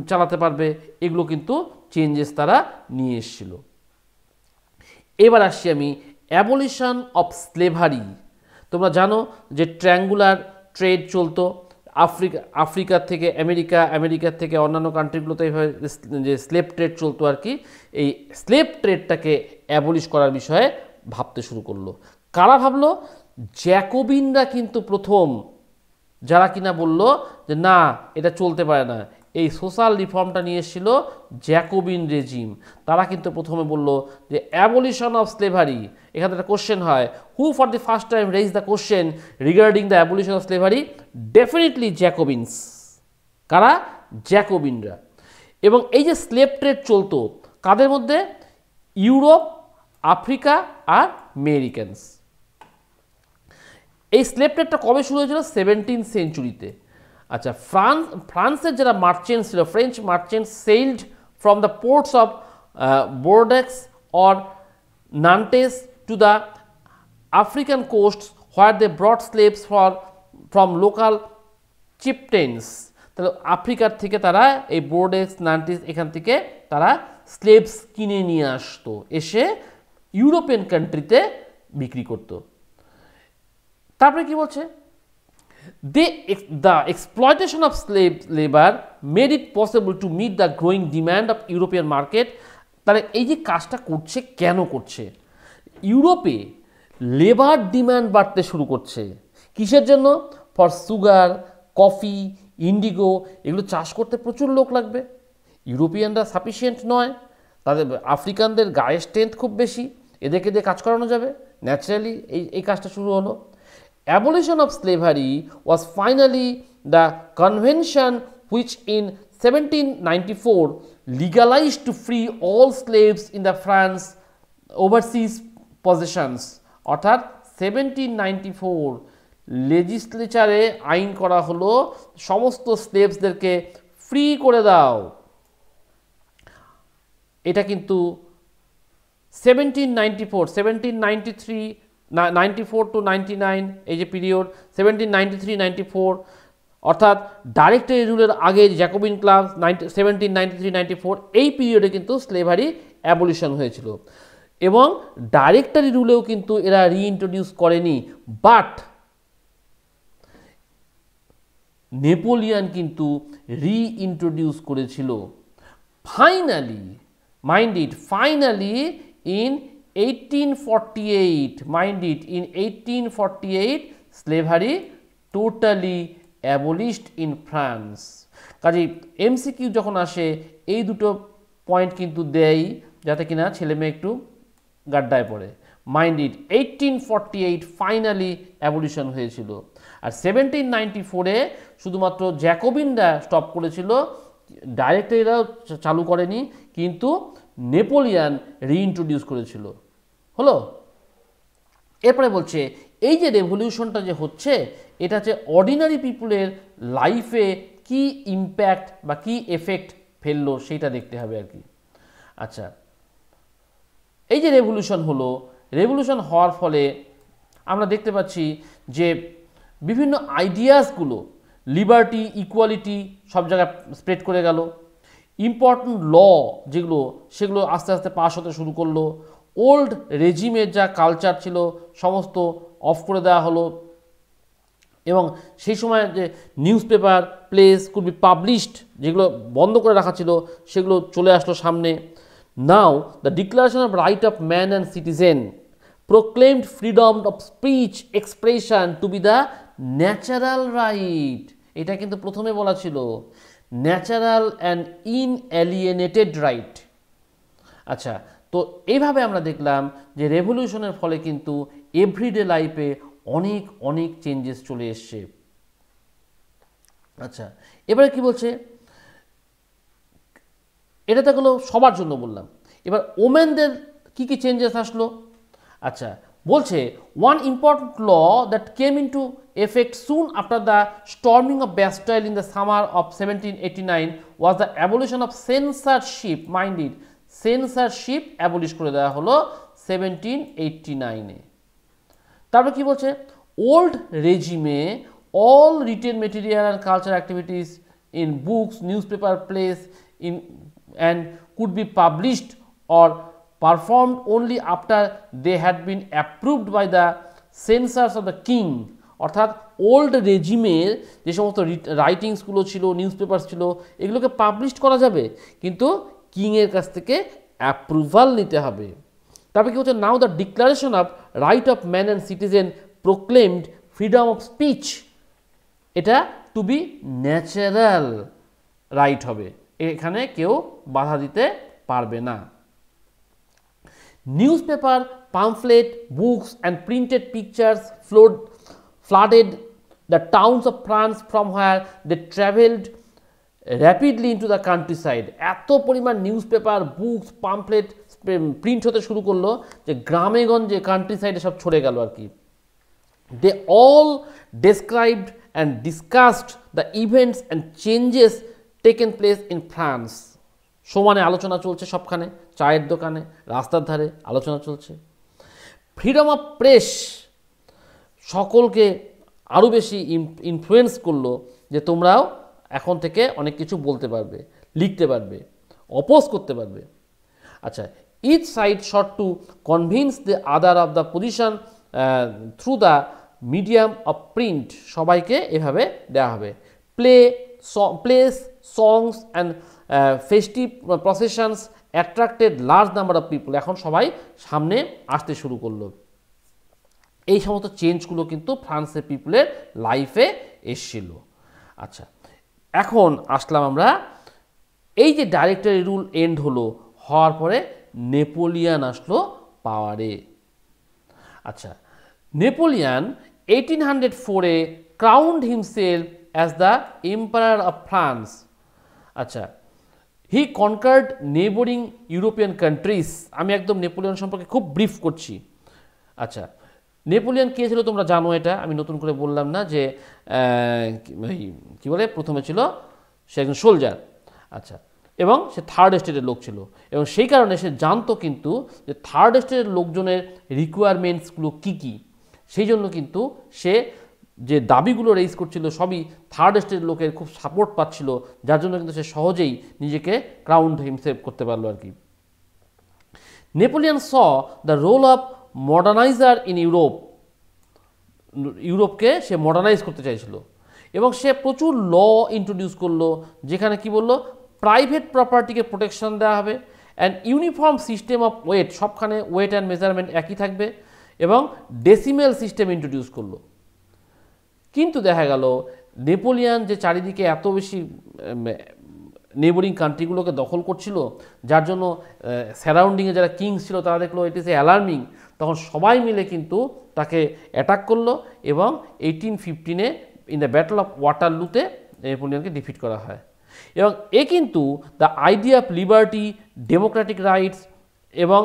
চালাতে পারবে, এগুলো কিন্তু চেঞ্জেস তারা নিয়ে এসেছিল। এবার আসছি আমি অ্যাবলিশন অফ স্লেভারি। তোমরা জানো যে ট্রায়াঙ্গুলার ট্রেড চলতো, আফ্রিকা থেকে আমেরিকা, আমেরিকার থেকে অন্যান্য কান্ট্রিগুলোতে এইভাবে যে স্লেভ ট্রেড চলতো আর কি। এই স্লেভ ট্রেডটাকে অ্যাবলিশ করার বিষয়ে ভাবতে শুরু করলো। কারা ভাবলো? জ্যাকোবিনরা কিন্তু প্রথম, যারা কিনা বলল যে না এটা চলতে পারে না, এই সোশ্যাল রিফর্মটা নিয়ে এসেছিল জ্যাকোবিন রেজিম। তারা কিন্তু প্রথমে বলল যে অ্যাবলিশন অফ স্লেভারি। এখানে একটা কোশ্চেন হয়, who for the first time raise the question regarding the abolition of slavery? Definitely Jacobins. কারা? জ্যাকোবিনরা। এবং এই যে স্লেভ ট্রেড চলতো কাদের মধ্যে? ইউরোপ, আফ্রিকা আর আমেরিকানস। এই স্লেভ ট্রেডটা কবে শুরু হয়েছিল? 17th সেঞ্চুরিতে। আচ্ছা, ফ্রান্সের যারা মার্চেন্টস ছিল, French merchants sailed from the ports of Bordeaux or Nantes to the African coasts where they brought slaves from local chieftains. তাহলে আফ্রিকার থেকে তারা এই বোর্ডেক্স নান্টিস এখান থেকে তারা স্লেভস কিনে নিয়ে আসতো, এসে ইউরোপিয়ান কান্ট্রিতে বিক্রি করত। তারপরে কি বলছে, the exploitation of slave labor made it possible to meet the growing demand of European market. তাহলে এই যে কাজটা করছে কেন করছে, ইউরোপে লেবার ডিমান্ড বাড়তে শুরু করছে কিসের জন্য, ফর সুগার, কফি, ইন্ডিগো, এগুলো চাষ করতে প্রচুর লোক লাগবে, ইউরোপিয়ানরা সাফিসিয়েন্ট নয়, তাদের আফ্রিকানদের গায়ের স্ট্রেংথ খুব বেশি, এদেরকে দিয়ে কাজ করানো যাবে, ন্যাচারালি এই কাজটা শুরু হলো। Abolition of slavery was finally the convention which in 1794 legalized to free all slaves in the France overseas possessions. অর্থাৎ 1794 লেজিসলেচারে আইন করা হলো সমস্ত স্লেভসদেরকে ফ্রি করে দাও। এটা কিন্তু 1794, 1793, 94 to 99 এই যে পিরিয়ড 1793-94, অর্থাৎ ডাইরেক্টরি রুলের আগে জ্যাকোবিন ক্লাব 1793-94 এই পিরিয়ডে কিন্তু স্লেভারি অ্যাবলিশন হয়েছিল, এবং ডাইরেক্টরি রুলেও কিন্তু এরা রিইন্ট্রোডিউস করেনি, বাট নেপোলিয়ান কিন্তু রিইন্ট্রোডিউস করেছিল finally, mind it, finally in 1848, mind it, in 1848 slavery totally abolished in France. কাজে এমসিকিউ যখন আসে এই দুটো পয়েন্ট কিন্তু দেয় যাতে কিনা ছেলে মেয়ে একটু গাড্ডায় পড়ে। মাইন্ড ইট, 1848 ফাইনালি অ্যাবলিশন হয়েছিল, আর 1794-এ শুধুমাত্র জ্যাকোবিনরা স্টপ করেছিল, ডাইরেক্টরিরাও চালু করেনি, কিন্তু নেপোলিয়ান রিইন্ট্রোডিউস করেছিল। হলো, এরপরে বলছে এই যে রেভলিউশনটা যে হচ্ছে এটা হচ্ছে অর্ডিনারি পিপুলের লাইফে কি ইম্প্যাক্ট বা কি এফেক্ট ফেললো সেইটা দেখতে হবে আর কি। আচ্ছা, এই যে রেভলিউশন হলো, রেভলিউশন হওয়ার ফলে আমরা দেখতে পাচ্ছি যে বিভিন্ন আইডিয়াসগুলো, লিবার্টি, ইকুয়ালিটি সব জায়গায় স্প্রেড করে গেল, ইম্পর্টেন্ট ল যেগুলো সেগুলো আস্তে আস্তে পাস হতে শুরু করলো, ওল্ড রেজিমের যা কালচার ছিল সমস্ত অফ করে দেওয়া হলো, এবং সেই সময় যে newspaper, plays could be published যেগুলো বন্ধ করে রাখা ছিল সেগুলো চলে আসলো সামনে। Now the declaration of right of man and citizen proclaimed freedom of speech expression to be the natural right. এটা কিন্তু প্রথমে বলা ছিল ন্যাচারাল অ্যান্ড ইনএলিয়েনেটেড রাইট। আচ্ছা, তো এইভাবে আমরা দেখলাম যে রেভলিউশনের ফলে কিন্তু এভরিডে লাইফে অনেক অনেক চেঞ্জেস চলে এসছে। আচ্ছা, এবারে কি বলছে, এটা তো গেলো সবার জন্য বললাম, এবার ওমেনদের কি কি চেঞ্জেস আসলো। আচ্ছা, বলছে one important law that came into effect soon after the storming of Bastille in the summer of 1789 was the abolition of censorship. Mind it, censorship abolish করে দেওয়া হলো 1789-এ। তারপর কি বলছে, old রেজিমে all written material and cultural activities in books, newspaper, plays in and could be published or performed only after they had been approved by the censors of the king. অর্থাৎ old রেজিমের যে সমস্ত রাইটিংসগুলো ছিল, news paper ছিল, এগুলোকে publish করা যাবে কিন্তু কিংয়ের কাছ থেকে অ্যাপ্রুভাল নিতে হবে। তারপরে কি হচ্ছে, now the declaration of right of man and citizen proclaimed freedom of speech, এটা টু বি ন্যাচারাল রাইট হবে, এখানে কেউ বাধা দিতে পারবে না। Newspaper, pamphlet, books and printed pictures flooded the towns of France from where they travelled rapidly into the countryside. এত পরিমাণ news paper, books, pamphlet print হতে শুরু করলো যে গ্রামে গঞ্জে কান্ট্রি সাইডে সব ছড়ে গেল আর কি। They all described and discussed the events and changes taken place in France. সমানে আলোচনা চলছে সবখানে, চায়ের দোকানে, রাস্তার ধারে আলোচনা চলছে। ফ্রিডম অফ প্রেস সকলকে আরও বেশি ইনফ্লুয়েন্স করলো যে তোমরাও এখন থেকে অনেক কিছু বলতে পারবে, লিখতে পারবে, অপোজ করতে পারবে। আচ্ছা, each side sought to convince the other of the position through the medium of print, সবাইকে এভাবে দেওয়া হবে। Plays, songs and festive processions attracted large number of people, এখন সবাই সামনে আসতে শুরু করলো। এই সমস্ত চেঞ্জগুলো কিন্তু ফ্রান্সের পিপলের লাইফে এসেছিল। আচ্ছা, এখন আসলাম আমরা এই যে ডাইরেক্টরি রুল এন্ড হলো, হওয়ার পরে নেপোলিয়ান আসলো পাওয়ারে। আচ্ছা, নেপোলিয়ান 1804-এ crowned himself as the empire of France. আচ্ছা, he conquered neighbouring European countries. আমি একদম নেপোলিয়ন সম্পর্কে খুব ব্রিফ করছি। আচ্ছা, নেপোলিয়ন কে ছিল তোমরা জানো, এটা আমি নতুন করে বললাম না যে কী বলে, প্রথমে ছিল সে একজন সোলজার। আচ্ছা, এবং সে থার্ড স্টেটের লোক ছিল, এবং সেই কারণে সে জানতো কিন্তু যে থার্ড স্টেটের লোকজনের রিকোয়ারমেন্টসগুলো কী কী। সেই জন্য কিন্তু সে যে দাবিগুলো রেইজ করছিল সবই থার্ড স্টেটের লোকের খুব সাপোর্ট পাচ্ছিল, যার জন্য কিন্তু সে সহজেই নিজেকে ক্রাউন্ড হিমসেলফ করতে পারলো আর কি। Napoleon saw the role of moderniser in Europe, ইউরোপকে সে মডার্নাইজ করতে চাইছিল, এবং সে প্রচুর ল ইন্ট্রোডিউস করলো, যেখানে কি বললো, প্রাইভেট প্রপার্টিকে প্রোটেকশন দেওয়া হবে, and uniform system of weight, সবখানে ওয়েট অ্যান্ড মেজারমেন্ট একই থাকবে, এবং ডেসিমেল সিস্টেম ইন্ট্রোডিউস করলো। কিন্তু দেখা গেল নেপোলিয়ান যে চারিদিকে এত বেশি নেইবরিং কান্ট্রিগুলোকে দখল করছিল, যার জন্য সারাউন্ডিংয়ে যারা কিংস ছিল তারা দেখলো ইট ইজ এ অ্যালার্মিং, তখন সবাই মিলে কিন্তু তাকে অ্যাটাক করলো, এবং 1815-এ ইন দ্য ব্যাটল অফ ওয়াটারলুতে নেপোলিয়নকে ডিফিট করা হয়। এবং এ কিন্তু the idea of liberty, democratic rights, এবং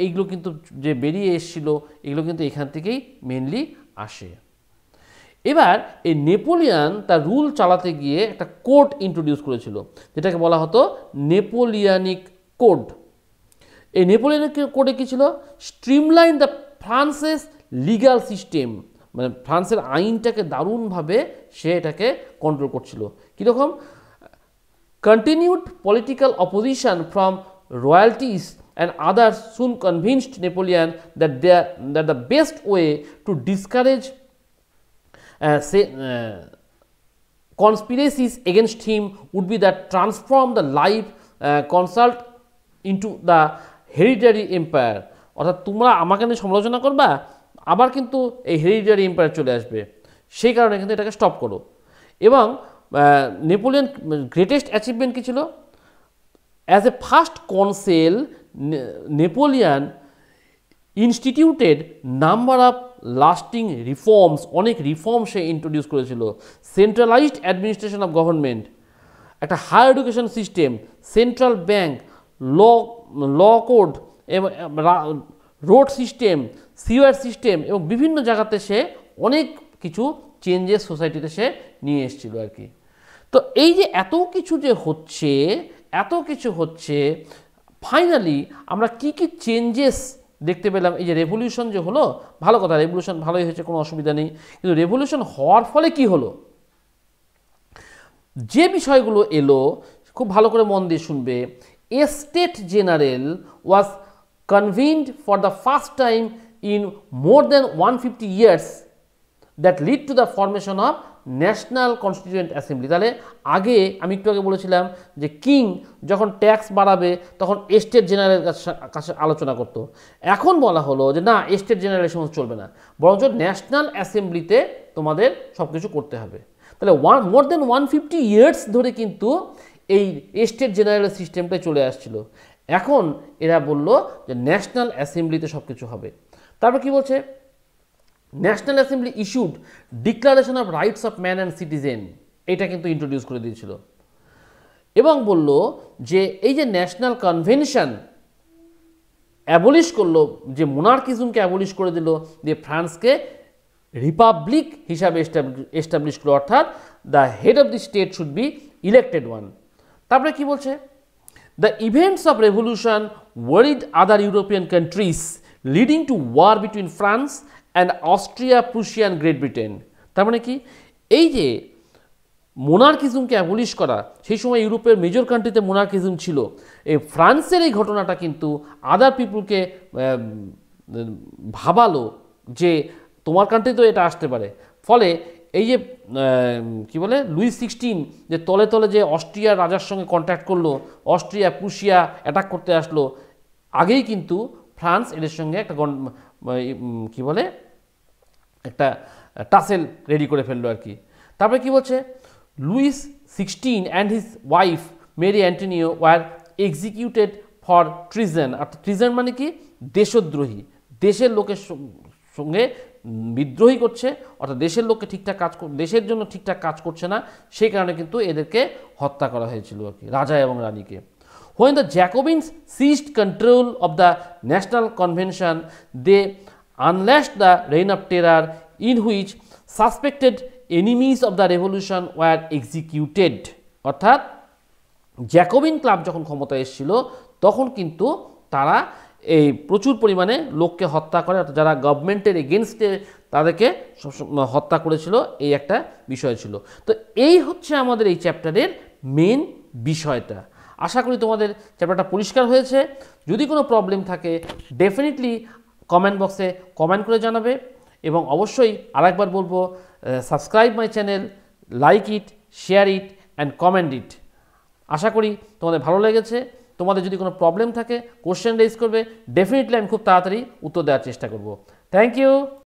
এইগুলো কিন্তু যে বেরিয়ে এসেছিল, এগুলো কিন্তু এখান থেকেই মেনলি আসে। এবার এই নেপোলিয়ান তার রুল চালাতে গিয়ে একটা কোড ইন্ট্রোডিউস করেছিল, যেটাকে বলা হতো নেপোলিয়ানিক কোড। এই নেপোলিয়ানিক কোডে কী ছিল, streamline the France's legal system, মানে ফ্রান্সের আইনটাকে দারুণভাবে সে এটাকে কন্ট্রোল করছিল। কীরকম, continued political opposition from royalties and others soon convinced Napoleon that the best way to discourage conspiracies against him would be that transform the life consult into the hereditary empire, অর্থাৎ তোমরা আমাকে নিয়ে সমালোচনা করবা, আবার কিন্তু এই হেরিডিটারি এম্পায়ার চলে আসবে, সেই কারণে কিন্তু এটাকে স্টপ করো। এবং নেপোলিয়ন গ্রেটেস্ট অ্যাচিভমেন্ট কী ছিল, as a first consul Napoleon instituted number of lasting reforms, অনেক রিফর্ম সে ইন্ট্রোডিউস করেছিল। সেন্ট্রালাইজড অ্যাডমিনিস্ট্রেশন অফ গভর্নমেন্ট, একটা higher education system, central bank, law code, এবং রোড সিস্টেম, সিওয়ার সিস্টেম, এবং বিভিন্ন জায়গাতে সে অনেক কিছু চেঞ্জেস সোসাইটিতে সে নিয়ে এসেছিল আর কি। তো এই যে এত কিছু যে হচ্ছে, এত কিছু হচ্ছে, ফাইনালি আমরা কি কি চেঞ্জেস দেখতে পেলাম। এই যে রেভলিউশন যে হলো, ভালো কথা, রেভলিউশন ভালোই হয়েছে, কোনো অসুবিধা নেই, কিন্তু রেভলিউশন হওয়ার ফলে কি হলো, যে বিষয়গুলো এলো খুব ভালো করে মন দিয়ে শুনবে। A state general was convened for the first time in more than 150 years that lead to the formation of National Constituent Assembly. তাহলে আগে আমি একটু আগে বলেছিলাম যে কিং যখন ট্যাক্স বাড়াবে তখন স্টেট জেনারেলের কাছে আলোচনা করত, এখন বলা হলো যে না, স্টেট জেনারেল সমস্ত চলবে না, বরঞ্চ ন্যাশনাল অ্যাসেম্বলিতে তোমাদের সব কিছু করতে হবে। তাহলে মোর দেন 150 years ধরে কিন্তু এই স্টেট জেনারেল সিস্টেমটাই চলে আসছিল। এখন এরা বলল যে ন্যাশনাল অ্যাসেম্বলিতে সব কিছু হবে। তারপর কি বলছে, national assembly issued declaration of rights of man and citizen, এটা কিন্তু ইন্ট্রোডিউস করে দিয়েছিল, এবং বলল যে এই যে ন্যাশনাল কনভেনশন অ্যাবলিশ করলো, যে মোনার্কিজমকে অ্যাবলিশ করে দিল, দিয়ে ফ্রান্সকে রিপাবলিক হিসাবে এস্টাবলিশ করলো, অর্থাৎ the head of the state should be elected one. তারপরে কি বলছে, The events of revolution worried other European countries, leading to war between France and Austria, Prussia and Great Britain. তার মানে কি, এই যে মোনার্কিজমকে অ্যাবলিশ করা, সেই সময় ইউরোপের মেজর কান্ট্রিতে মোনার্কিজম ছিল, এই ফ্রান্সের এই ঘটনাটা কিন্তু আদার পিপুলকে ভাবালো যে তোমার কান্ট্রিতেও এটা আসতে পারে। ফলে এই যে কি বলে লুইস 16 যে তলে তলে যে অস্ট্রিয়ার রাজার সঙ্গে কন্ট্যাক্ট করলো, অস্ট্রিয়া প্রুশিয়া অ্যাটাক করতে আসলো, আগেই কিন্তু ফ্রান্স এদের সঙ্গে একটা কি বলে একটা টাসেল রেডি করে ফেললো আর কি। তারপরে কি বলছে, Louis 16 and his wife Marie Antoinette were executed for treason. অর্থাৎ ট্রিজন মানে কি, দেশদ্রোহী, দেশের লোকের সঙ্গে বিদ্রোহী করছে, অর্থাৎ দেশের লোককে ঠিকঠাক দেশের জন্য ঠিকঠাক কাজ করছে না, সেই কারণে কিন্তু এদেরকে হত্যা করা হয়েছিল আর কি, রাজা এবং রানীকে। When the Jacobins seized control of the National Convention, they unleashed the reign of terror in which suspected enemies of the revolution were executed. অর্থাৎ জ্যাকোবিন ক্লাব যখন ক্ষমতায় এসেছিল তখন কিন্তু তারা এই প্রচুর পরিমাণে লোককে হত্যা করে, অর্থাৎ যারা গভর্নমেন্টের এগেনস্টে তাদেরকে হত্যা করেছিল, এই একটা বিষয় ছিল। তো এই হচ্ছে আমাদের এই চ্যাপ্টারের মেন বিষয়টা। আশা করি তোমাদের চ্যাপ্টারটা পরিষ্কার হয়েছে। যদি কোনো প্রবলেম থাকে ডেফিনেটলি কমেন্ট বক্সে কমেন্ট করে জানাবে, এবং অবশ্যই আরেকবার বলবো, subscribe my channel, like it, share it and comment it. আশা করি তোমাদের ভালো লেগেছে। তোমাদের যদি কোনো প্রবলেম থাকে কোশ্চেন রেজ করবে, ডেফিনেটলি আমি খুব তাড়াতাড়ি উত্তর দেওয়ার চেষ্টা করব। Thank you.